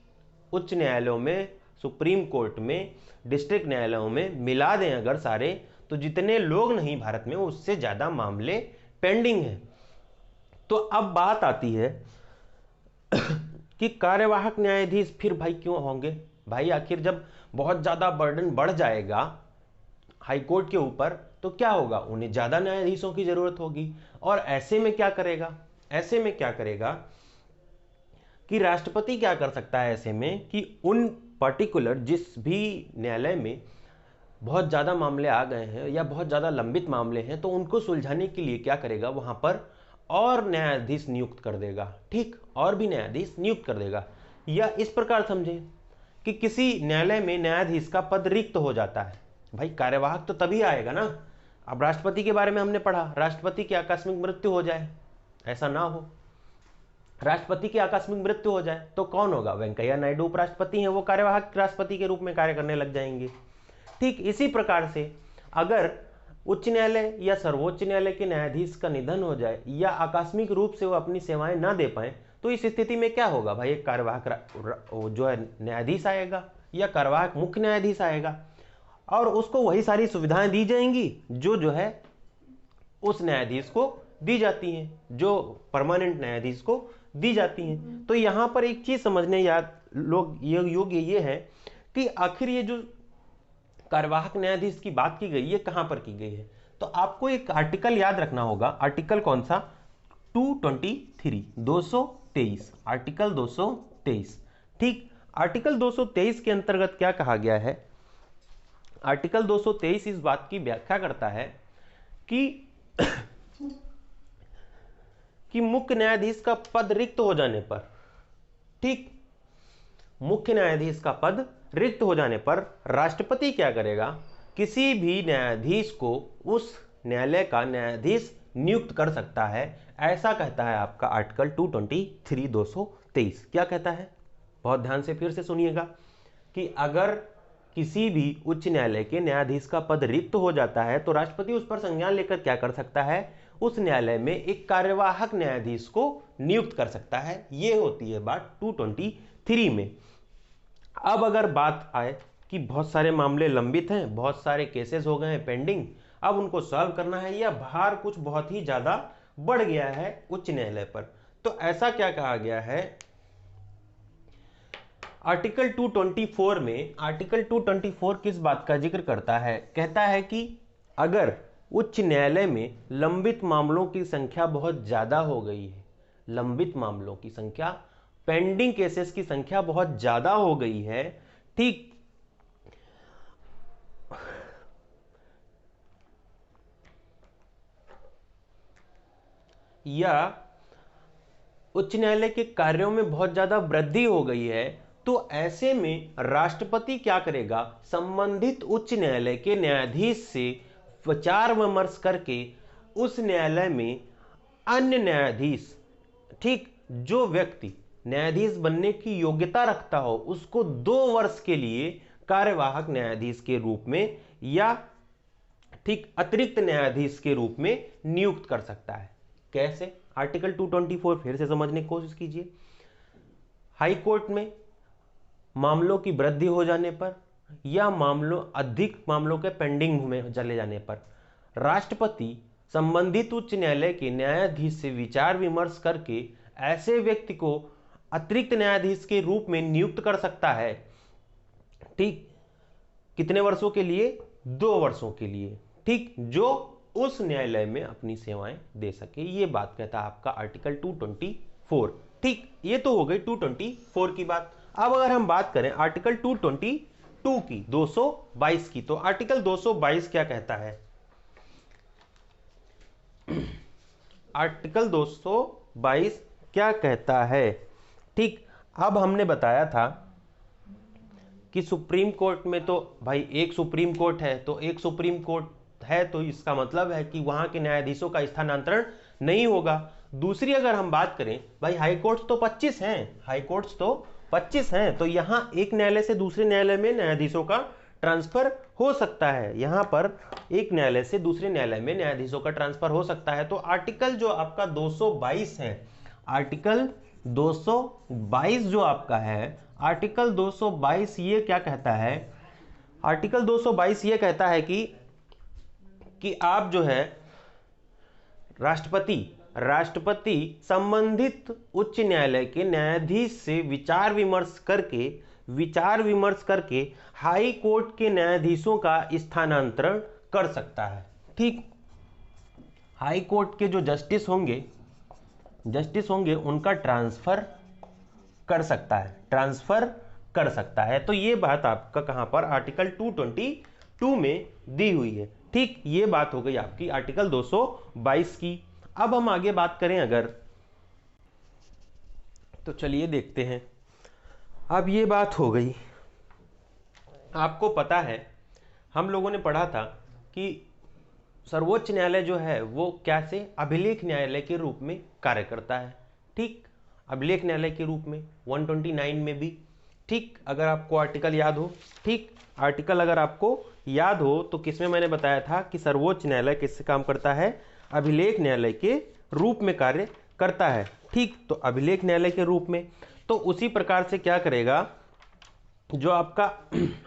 उच्च न्यायालयों में, सुप्रीम कोर्ट में, डिस्ट्रिक्ट न्यायालयों में मिला दें अगर सारे, तो जितने लोग नहीं भारत में उससे ज़्यादा मामले पेंडिंग हैं। तो अब बात आती है कि कार्यवाहक न्यायाधीश फिर भाई क्यों होंगे? भाई आखिर जब बहुत ज़्यादा बर्डन बढ़ जाएगा हाईकोर्ट के ऊपर तो क्या होगा, उन्हें ज़्यादा न्यायाधीशों की ज़रूरत होगी। और ऐसे में क्या करेगा कि राष्ट्रपति क्या कर सकता है ऐसे में कि उन पर्टिकुलर जिस भी न्यायालय में बहुत ज़्यादा मामले आ गए हैं या बहुत ज़्यादा लंबित मामले हैं तो उनको सुलझाने के लिए क्या करेगा, वहाँ पर और न्यायाधीश नियुक्त कर देगा, ठीक, और भी न्यायाधीश नियुक्त कर देगा। या इस प्रकार समझे कि किसी न्यायालय में न्यायाधीश का पद रिक्त हो जाता है, भाई कार्यवाहक तो तभी आएगा ना। अब राष्ट्रपति के बारे में हमने पढ़ा, राष्ट्रपति की आकस्मिक मृत्यु हो जाए, ऐसा ना हो, राष्ट्रपति की आकस्मिक मृत्यु हो जाए तो कौन होगा, वेंकैया नायडू उपराष्ट्रपति हैं, वो कार्यवाहक राष्ट्रपति के रूप में कार्य करने लग जाएंगे। ठीक इसी प्रकार से अगर उच्च न्यायालय या सर्वोच्च न्यायालय के न्यायाधीश का निधन हो जाए या आकस्मिक रूप से वो अपनी सेवाएं ना दे पाए तो इस स्थिति में क्या होगा भाई, एक कार्यवाहक जो है न्यायाधीश आएगा या कार्यवाहक मुख्य न्यायाधीश आएगा और उसको वही सारी सुविधाएं दी जाएंगी जो है उस न्यायाधीश को दी जाती हैं, जो परमानेंट न्यायाधीश को दी जाती हैं। तो यहां पर एक चीज समझने योग्य ये है कि आखिर ये जो कार्यवाहक न्यायाधीश की बात की गई, ये कहां पर की गई है। तो आपको एक आर्टिकल याद रखना होगा, आर्टिकल कौन सा, 223, 223, आर्टिकल 223, ठीक। आर्टिकल 223 के अंतर्गत क्या कहा गया है, आर्टिकल 223 इस बात की व्याख्या करता है कि मुख्य न्यायाधीश का पद रिक्त हो जाने पर, ठीक, मुख्य न्यायाधीश का पद रिक्त हो जाने पर राष्ट्रपति क्या करेगा, किसी भी न्यायाधीश को उस न्यायालय का न्यायाधीश नियुक्त कर सकता है। ऐसा कहता है आपका आर्टिकल 223, 223 क्या कहता है, बहुत ध्यान से फिर से सुनिएगा कि अगर किसी भी उच्च न्यायालय के न्यायाधीश का पद रिक्त हो जाता है तो राष्ट्रपति उस पर संज्ञान लेकर क्या कर सकता है, उस न्यायालय में एक कार्यवाहक न्यायाधीश को नियुक्त कर सकता है। यह होती है बात 223 में। अब अगर बात आए कि बहुत सारे मामले लंबित हैं, बहुत सारे केसेस हो गए हैं पेंडिंग, अब उनको सॉल्व करना है या भार कुछ बहुत ही ज्यादा बढ़ गया है उच्च न्यायालय पर, तो ऐसा क्या कहा गया है आर्टिकल 224 में। आर्टिकल 224 किस बात का जिक्र करता है, कहता है कि अगर उच्च न्यायालय में लंबित मामलों की संख्या बहुत ज्यादा हो गई है, लंबित मामलों की संख्या, पेंडिंग केसेस की संख्या बहुत ज्यादा हो गई है, ठीक, या उच्च न्यायालय के कार्यों में बहुत ज्यादा वृद्धि हो गई है, तो ऐसे में राष्ट्रपति क्या करेगा, संबंधित उच्च न्यायालय के न्यायाधीश से विचार विमर्श करके उस न्यायालय में अन्य न्यायाधीश, ठीक, जो व्यक्ति न्यायाधीश बनने की योग्यता रखता हो उसको 2 वर्ष के लिए कार्यवाहक न्यायाधीश के रूप में या ठीक अतिरिक्त न्यायाधीश के रूप में नियुक्त कर सकता है। कैसे, आर्टिकल 224 फिर से समझने की कोशिश कीजिए। हाई कोर्ट में मामलों की वृद्धि हो जाने पर या अधिक मामलों के पेंडिंग में चले जाने पर राष्ट्रपति संबंधित उच्च न्यायालय के न्यायाधीश से विचार विमर्श करके ऐसे व्यक्ति को अतिरिक्त न्यायाधीश के रूप में नियुक्त कर सकता है, ठीक, कितने वर्षों के लिए, 2 वर्षों के लिए, ठीक, जो उस न्यायालय में अपनी सेवाएं दे सके। ये बात कहता है आपका आर्टिकल 224, ठीक। ये तो हो गई 224 की बात। अब अगर हम बात करें आर्टिकल 222 की, 222 की, तो आर्टिकल 222 क्या कहता है, आर्टिकल 222 क्या कहता है। ठीक, अब हमने बताया था कि सुप्रीम कोर्ट में तो भाई एक सुप्रीम कोर्ट है, तो एक सुप्रीम कोर्ट है तो इसका मतलब है कि वहां के न्यायाधीशों का स्थानांतरण नहीं होगा। दूसरी अगर हम बात करें, भाई हाई कोर्ट्स तो 25 हैं, हाई कोर्ट्स तो 25 हैं, तो यहां एक न्यायालय से दूसरे न्यायालय में न्यायाधीशों का ट्रांसफर हो सकता है। यहां पर एक न्यायालय से दूसरे न्यायालय में न्यायाधीशों का ट्रांसफर हो सकता है। तो आर्टिकल जो आपका 222 है, आर्टिकल 222 जो आपका है, आर्टिकल 222 ये क्या कहता है, आर्टिकल 222 ये कहता है कि आप जो है राष्ट्रपति संबंधित उच्च न्यायालय के न्यायाधीश से विचार विमर्श करके हाई कोर्ट के न्यायाधीशों का स्थानांतरण कर सकता है। ठीक, हाई कोर्ट के जो जस्टिस होंगे उनका ट्रांसफर कर सकता है। तो ये बात आपका कहां पर, आर्टिकल 222 में दी हुई है। ठीक, ये बात हो गई आपकी आर्टिकल 222 की। अब हम आगे बात करें अगर, तो चलिए देखते हैं। अब ये बात हो गई, आपको पता है हम लोगों ने पढ़ा था कि सर्वोच्च न्यायालय जो है वो क्या से अभिलेख न्यायालय के रूप में कार्य करता है। ठीक, अभिलेख न्यायालय के रूप में 129 में भी। ठीक, अगर आपको आर्टिकल याद हो, ठीक, आर्टिकल अगर आपको याद हो तो किसमें मैंने बताया था कि सर्वोच्च न्यायालय किससे काम करता है, अभिलेख न्यायालय के रूप में कार्य करता है। ठीक, तो अभिलेख न्यायालय के रूप में, तो उसी प्रकार से क्या करेगा, जो आपका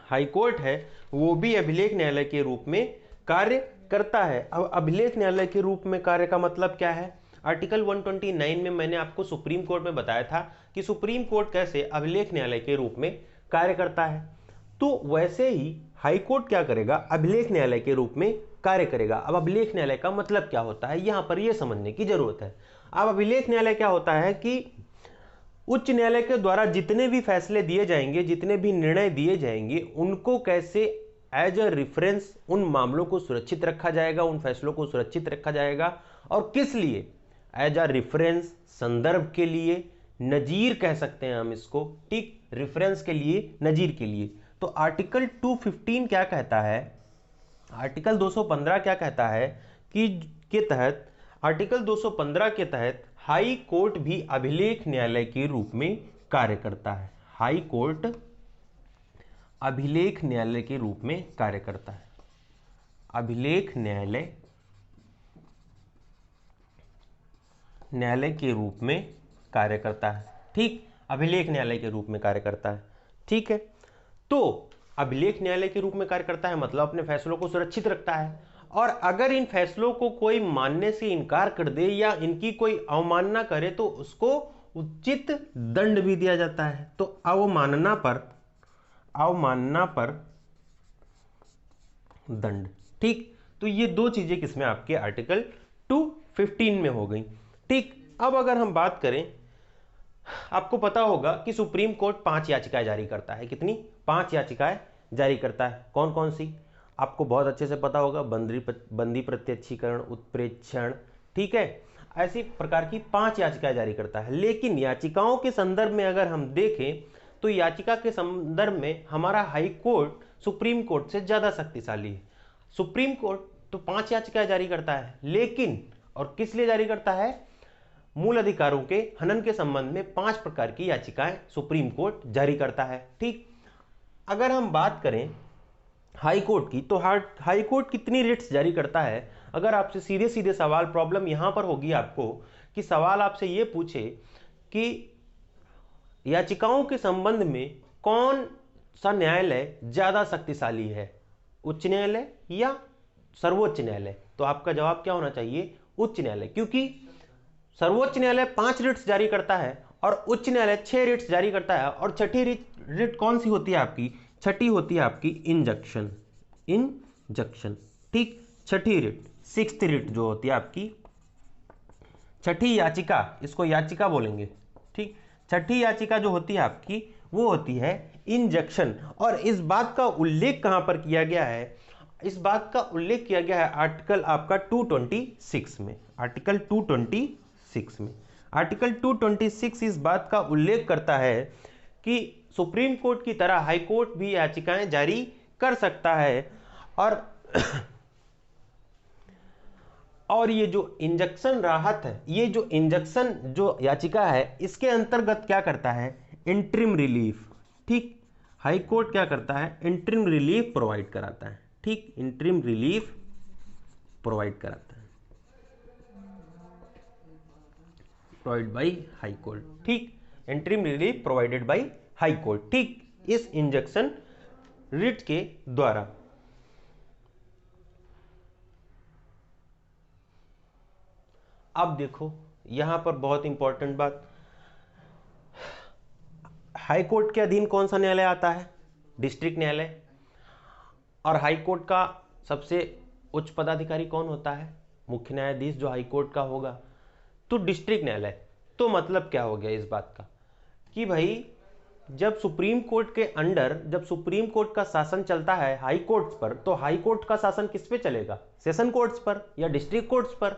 हाई कोर्ट है वो भी अभिलेख न्यायालय के रूप में कार्य करता है। अब अभिलेख न्यायालय के रूप में कार्य का मतलब क्या है, आर्टिकल 129 में मैंने आपको सुप्रीम कोर्ट में बताया था कि सुप्रीम कोर्ट कैसे अभिलेख न्यायालय के रूप में कार्य करता है, तो वैसे ही हाई कोर्ट क्या करेगा, अभिलेख न्यायालय के रूप में कार्य करेगा। अब अभिलेख न्यायालय का मतलब क्या होता है, यहां पर यह समझने की जरूरत है। अब अभिलेख न्यायालय क्या होता है कि उच्च न्यायालय के द्वारा जितने भी फैसले दिए जाएंगे, जितने भी निर्णय दिए जाएंगे, उनको कैसे एज अ रेफरेंस उन मामलों को सुरक्षित रखा जाएगा, उन फैसलों को सुरक्षित रखा जाएगा। और किस लिए, एज अ रेफरेंस, संदर्भ के लिए, नजीर कह सकते हैं हम इसको। ठीक, रेफरेंस के लिए, नजीर के लिए। तो आर्टिकल 215 क्या कहता है, आर्टिकल 215 क्या कहता है कि के तहत, आर्टिकल 215 के तहत हाई कोर्ट भी अभिलेख न्यायालय के रूप में कार्य करता है। हाई कोर्ट अभिलेख न्यायालय के रूप में कार्य करता है। अभिलेख न्यायालय के रूप में कार्य करता है। ठीक, अभिलेख न्यायालय के रूप में कार्य करता है। ठीक है, तो अभिलेख न्यायालय के रूप में कार्य करता है मतलब अपने फैसलों को सुरक्षित रखता है, और अगर इन फैसलों को कोई मानने से इनकार कर दे या इनकी कोई अवमानना करे तो उसको उचित दंड भी दिया जाता है। तो अवमानना पर दंड। ठीक, तो ये दो चीजें किसमें, आपके आर्टिकल 215 में हो गई। ठीक, अब अगर हम बात करें, आपको पता होगा कि सुप्रीम कोर्ट 5 याचिकाएं जारी करता है। कितनी, 5 याचिकाएं जारी करता है। कौन कौन सी, आपको बहुत अच्छे से पता होगा, बंदी प्रत्यक्षीकरण, उत्प्रेक्षण। ठीक है, ऐसी प्रकार की 5 याचिकाएं जारी करता है। लेकिन याचिकाओं के संदर्भ में अगर हम देखें तो याचिका के संदर्भ में हमारा हाई कोर्ट सुप्रीम कोर्ट से ज्यादा शक्तिशाली है। सुप्रीम कोर्ट तो 5 याचिकाएं जारी करता है, लेकिन और किस लिए जारी करता है, मूल अधिकारों के हनन के संबंध में 5 प्रकार की याचिकाएं सुप्रीम कोर्ट जारी करता है। ठीक, अगर हम बात करें हाई कोर्ट की, तो हाई कोर्ट कितनी रिट्स जारी करता है। अगर आपसे सीधे सीधे सवाल, प्रॉब्लम यहां पर होगी आपको कि सवाल आपसे यह पूछे कि याचिकाओं के संबंध में कौन सा न्यायालय ज्यादा शक्तिशाली है, उच्च न्यायालय या सर्वोच्च न्यायालय, तो आपका जवाब क्या होना चाहिए, उच्च न्यायालय। क्योंकि सर्वोच्च न्यायालय 5 रिट्स जारी करता है और उच्च न्यायालय 6 रिट्स जारी करता है। और छठी रिट कौन सी होती है आपकी, छठी होती है आपकी इंजंक्शन। ठीक, छठी रिट, 6th रिट जो होती है आपकी, छठी याचिका, इसको याचिका बोलेंगे। ठीक, छठी याचिका जो होती है आपकी वो होती है इंजंक्शन। और इस बात का उल्लेख कहां पर किया गया है, इस बात का उल्लेख किया गया है आर्टिकल आपका 226 में। आर्टिकल 226 में, आर्टिकल 226 इस बात का उल्लेख करता है कि सुप्रीम कोर्ट की तरह हाई कोर्ट भी याचिकाएं जारी कर सकता है। और ये जो इंजक्शन राहत है, ये जो इंजक्शन जो याचिका है, इसके अंतर्गत क्या करता है, इंटरिम रिलीफ। ठीक, हाई कोर्ट क्या करता है, इंटरिम रिलीफ प्रोवाइड कराता है। ठीक, इंटरिम रिलीफ प्रोवाइड कराता है, प्रोवाइड बाय हाई कोर्ट। ठीक, interim relief provided by high court. ठीक, इस इंजक्शन रिट के द्वारा। अब देखो यहां पर बहुत इंपॉर्टेंट बात, हाई कोर्ट के अधीन कौन सा न्यायालय आता है, डिस्ट्रिक्ट न्यायालय। और हाई कोर्ट का सबसे उच्च पदाधिकारी कौन होता है, मुख्य न्यायाधीश जो हाई कोर्ट का होगा, तो डिस्ट्रिक्ट न्यायालय। तो मतलब क्या हो गया इस बात का कि भाई जब सुप्रीम कोर्ट के अंडर, जब सुप्रीम कोर्ट का शासन चलता है हाई कोर्ट्स पर, तो हाई कोर्ट का शासन किस पे चलेगा, सेशन कोर्ट्स पर या डिस्ट्रिक्ट कोर्ट्स पर।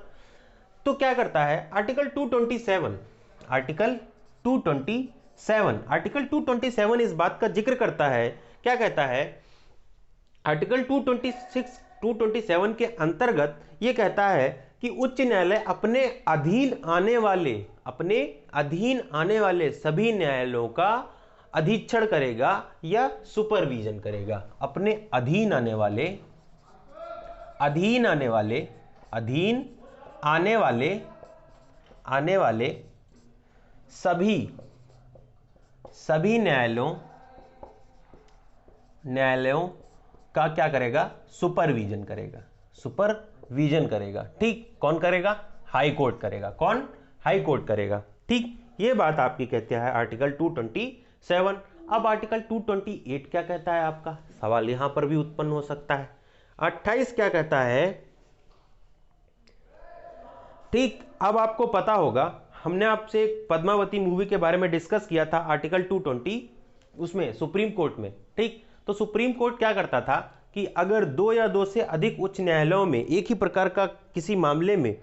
तो क्या करता है आर्टिकल 227, आर्टिकल 227, आर्टिकल 227 इस बात का जिक्र करता है, क्या कहता है, आर्टिकल 227 के अंतर्गत यह कहता है कि उच्च न्यायालय अपने अधीन आने वाले सभी न्यायालयों का अधीक्षण करेगा या सुपरविजन करेगा। अपने अधीन आने वाले सभी न्यायालयों का क्या करेगा, सुपरविजन करेगा। ठीक, कौन करेगा, हाई कोर्ट करेगा। कौन, हाई कोर्ट करेगा। ठीक, ये बात आपकी कहते हैं आर्टिकल 227। अब आर्टिकल 228 क्या कहता है, आपका सवाल यहां पर भी उत्पन्न हो सकता है। 28 क्या कहता है। ठीक, अब आपको पता होगा, हमने आपसे पद्मावती मूवी के बारे में डिस्कस किया था आर्टिकल 220 उसमें सुप्रीम कोर्ट में। ठीक, तो सुप्रीम कोर्ट क्या करता था कि अगर दो या दो से अधिक उच्च न्यायालयों में एक ही प्रकार का किसी मामले में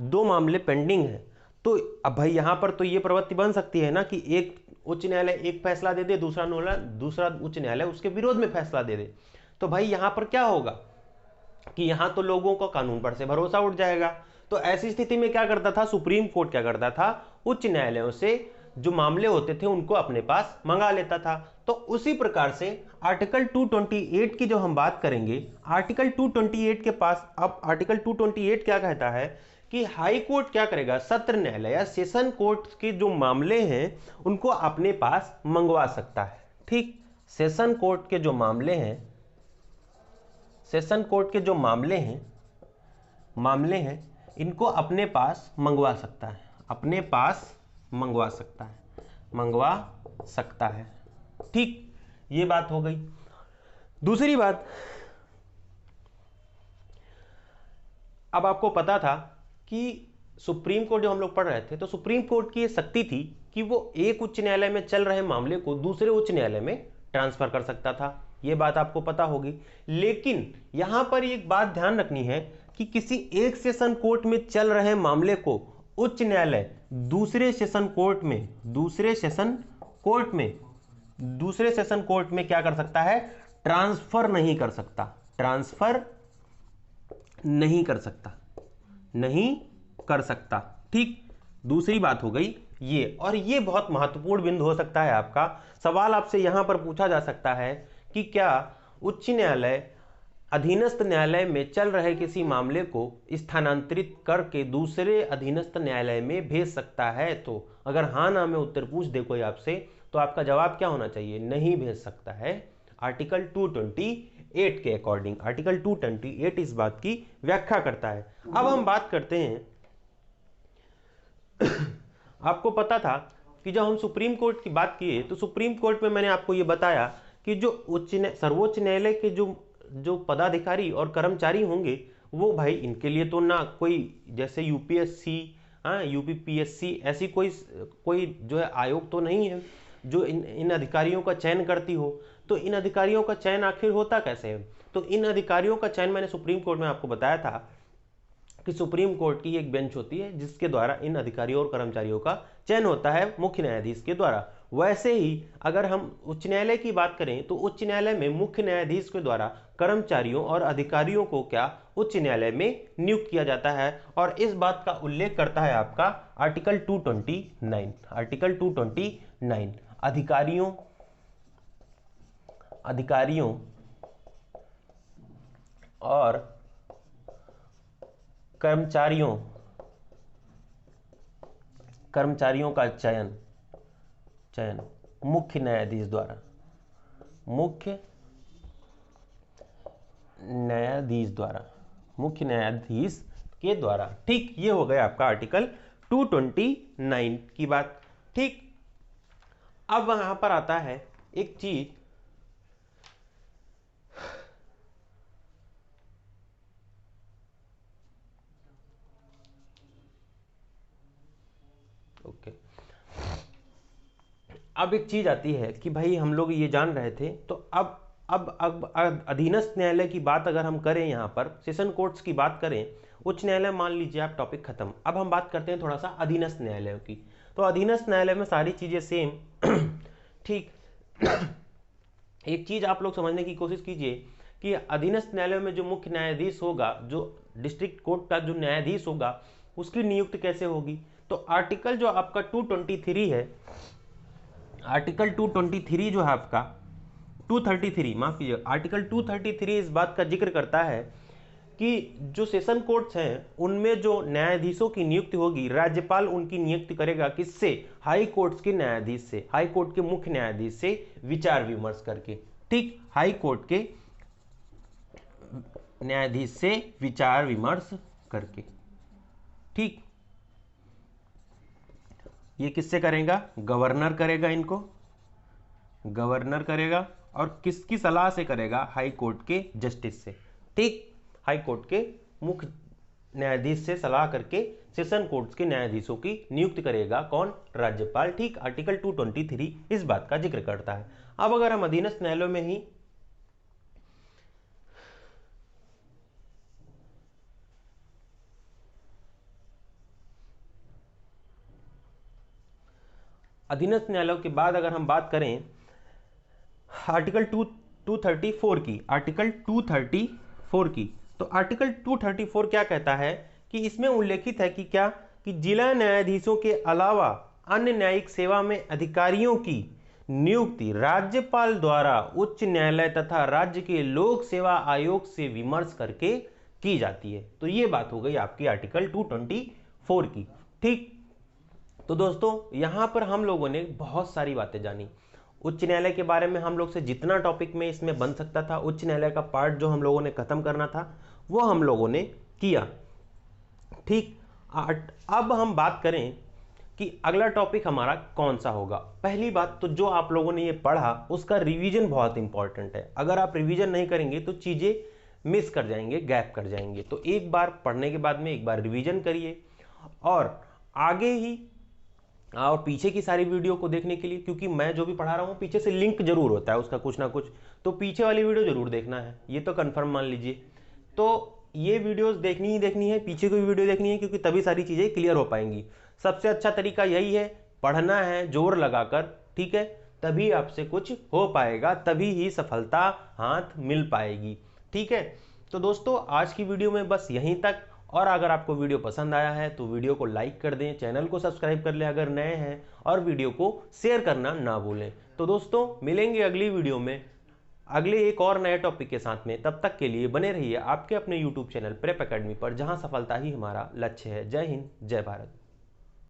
दो मामले पेंडिंग है, तो अब भाई यहां पर तो ये प्रवृत्ति बन सकती है ना कि एक उच्च न्यायालय एक फैसला दे दे, दूसरा उच्च न्यायालय उसके विरोध में फैसला दे दे। तो भाई यहां पर क्या होगा कि यहां तो लोगों को कानून पर से भरोसा उठ जाएगा। तो ऐसी स्थिति में क्या करता था सुप्रीम कोर्ट, क्या करता था, उच्च न्यायालयों से जो मामले होते थे उनको अपने पास मंगा लेता था। तो उसी प्रकार से आर्टिकल 228 की जो हम बात करेंगे, आर्टिकल 228 के पास, अब आर्टिकल 228 क्या कहता है कि हाई कोर्ट क्या करेगा, सत्र न्यायालय या सेशन कोर्ट के जो मामले हैं उनको अपने पास मंगवा सकता है। ठीक, सेशन कोर्ट के जो मामले हैं, सेशन कोर्ट के जो मामले हैं इनको अपने पास मंगवा सकता है, अपने पास मंगवा सकता है। ठीक, ये बात हो गई। दूसरी बात, अब आपको पता था कि सुप्रीम कोर्ट जो हम लोग पढ़ रहे थे, तो सुप्रीम कोर्ट की ये शक्ति थी कि वो एक उच्च न्यायालय में चल रहे मामले को दूसरे उच्च न्यायालय में ट्रांसफर कर सकता था। ये बात आपको पता होगी। लेकिन यहां पर एक बात ध्यान रखनी है कि किसी एक सेशन कोर्ट में चल रहे मामले को उच्च न्यायालय दूसरे सेशन कोर्ट में क्या कर सकता है, ट्रांसफर नहीं कर सकता। ठीक, दूसरी बात हो गई ये। और ये बहुत महत्वपूर्ण बिंदु हो सकता है आपका, सवाल आपसे यहां पर पूछा जा सकता है कि क्या उच्च न्यायालय अधीनस्थ न्यायालय में चल रहे किसी मामले को स्थानांतरित करके दूसरे अधीनस्थ न्यायालय में भेज सकता है। तो अगर हाँ ना में उत्तर पूछ दे कोई आपसे, तो आपका जवाब क्या होना चाहिए, नहीं भेज सकता है। आर्टिकल 228 के अकॉर्डिंग, आर्टिकल 228 इस बात की व्याख्या करता है। अब हम बात करते हैं आपको पता था कि जब हम सुप्रीम कोर्ट की बात किए, तो सुप्रीम कोर्ट में मैंने आपको यह बताया कि जो सर्वोच्च न्यायालय के जो पदाधिकारी और कर्मचारी होंगे, वो भाई इनके लिए तो ना कोई जैसे यूपीएससी, यूपीपीएससी ऐसी कोई जो है आयोग तो नहीं है जो इन अधिकारियों का चयन करती हो। तो इन अधिकारियों का चयन आखिर होता कैसे है, तो इन अधिकारियों का चयन मैंने सुप्रीम कोर्ट में आपको बताया था कि सुप्रीम कोर्ट की एक बेंच होती है जिसके द्वारा इन अधिकारियों और कर्मचारियों का चयन होता है मुख्य न्यायाधीश के द्वारा। वैसे ही अगर हम उच्च न्यायालय की बात करें तो उच्च न्यायालय में मुख्य न्यायाधीश के द्वारा कर्मचारियों और अधिकारियों को क्या उच्च न्यायालय में नियुक्त किया जाता है, और इस बात का उल्लेख करता है आपका आर्टिकल 229। आर्टिकल 229 अधिकारियों और कर्मचारियों का चयन मुख्य न्यायाधीश के द्वारा। ठीक, ये हो गया आपका आर्टिकल 229 की बात। ठीक, अब वहां पर आता है एक चीज, ओके, अब एक चीज आती है कि भाई हम लोग ये जान रहे थे, तो अब अधीनस्थ न्यायालय की बात अगर हम करें, यहां पर सेशन कोर्ट्स की बात करें, उच्च न्यायालय मान लीजिए आप, टॉपिक खत्म। अब हम बात करते हैं थोड़ा सा अधीनस्थ न्यायालयों की। तो अधीनस्थ न्यायालय में सारी चीजें सेम। ठीक, एक चीज आप लोग समझने की कोशिश कीजिए कि अधीनस्थ न्यायालय में जो मुख्य न्यायाधीश होगा, जो डिस्ट्रिक्ट कोर्ट का जो न्यायाधीश होगा, उसकी नियुक्ति कैसे होगी। तो आर्टिकल जो आपका 223 है, आर्टिकल 223 जो है आपका 233, माफ कीजिए, आर्टिकल 233 इस बात का जिक्र करता है कि जो सेशन कोर्ट्स हैं उनमें जो न्यायाधीशों की नियुक्ति होगी, राज्यपाल उनकी नियुक्ति करेगा किससे, हाई कोर्ट्स के न्यायाधीश से, हाई कोर्ट के मुख्य न्यायाधीश से विचार विमर्श करके। ठीक, हाई कोर्ट के न्यायाधीश से विचार विमर्श करके। ठीक, ये किससे करेगा, गवर्नर करेगा, इनको गवर्नर करेगा, और किसकी सलाह से करेगा, हाई कोर्ट के जस्टिस से। ठीक, हाई कोर्ट के मुख्य न्यायाधीश से सलाह करके सेशन कोर्ट्स के न्यायाधीशों की नियुक्ति करेगा कौन, राज्यपाल। ठीक, आर्टिकल 223 इस बात का जिक्र करता है। अब अगर हम अधीनस्थ न्यायालयों में ही अधीनस्थ न्यायालयों के बाद अगर हम बात करें आर्टिकल 234 की, आर्टिकल 234 की, तो आर्टिकल 234 क्या कहता है कि इसमें उल्लेखित है कि क्या, कि जिला न्यायाधीशों के अलावा अन्य न्यायिक सेवा में अधिकारियों की नियुक्ति राज्यपाल द्वारा उच्च न्यायालय तथा राज्य के लोक सेवा आयोग से विमर्श करके की जाती है। तो ये बात हो गई आपकी आर्टिकल 224 की। ठीक, तो दोस्तों यहां पर हम लोगों ने बहुत सारी बातें जानी उच्च न्यायालय के बारे में। हम लोग से जितना टॉपिक में इसमें बन सकता था, उच्च न्यायालय का पार्ट जो हम लोगों ने खत्म करना था वो हम लोगों ने किया। ठीक, अब हम बात करें कि अगला टॉपिक हमारा कौन सा होगा। पहली बात तो जो आप लोगों ने ये पढ़ा उसका रिवीजन बहुत इंपॉर्टेंट है। अगर आप रिवीजन नहीं करेंगे तो चीजें मिस कर जाएंगे, गैप कर जाएंगे। तो एक बार पढ़ने के बाद में एक बार रिवीजन करिए, और आगे ही और पीछे की सारी वीडियो को देखने के लिए, क्योंकि मैं जो भी पढ़ा रहा हूँ पीछे से लिंक जरूर होता है उसका कुछ ना कुछ, तो पीछे वाली वीडियो जरूर देखना है, ये तो कंफर्म मान लीजिए। तो ये वीडियोस देखनी ही देखनी है, पीछे की भी वीडियो देखनी है, क्योंकि तभी सारी चीजें क्लियर हो पाएंगी। सबसे अच्छा तरीका यही है, पढ़ना है जोर लगाकर, ठीक है, तभी आपसे कुछ हो पाएगा, तभी ही सफलता हाथ मिल पाएगी। ठीक है, तो दोस्तों आज की वीडियो में बस यहीं तक। और अगर आपको वीडियो पसंद आया है तो वीडियो को लाइक कर दें, चैनल को सब्सक्राइब कर लें अगर नए हैं, और वीडियो को शेयर करना ना भूलें। तो दोस्तों मिलेंगे अगली वीडियो में अगले एक और नए टॉपिक के साथ में। तब तक के लिए बने रहिए आपके अपने यूट्यूब चैनल प्रेप एकेडमी पर, जहां सफलता ही हमारा लक्ष्य है। जय हिंद, जय भारत।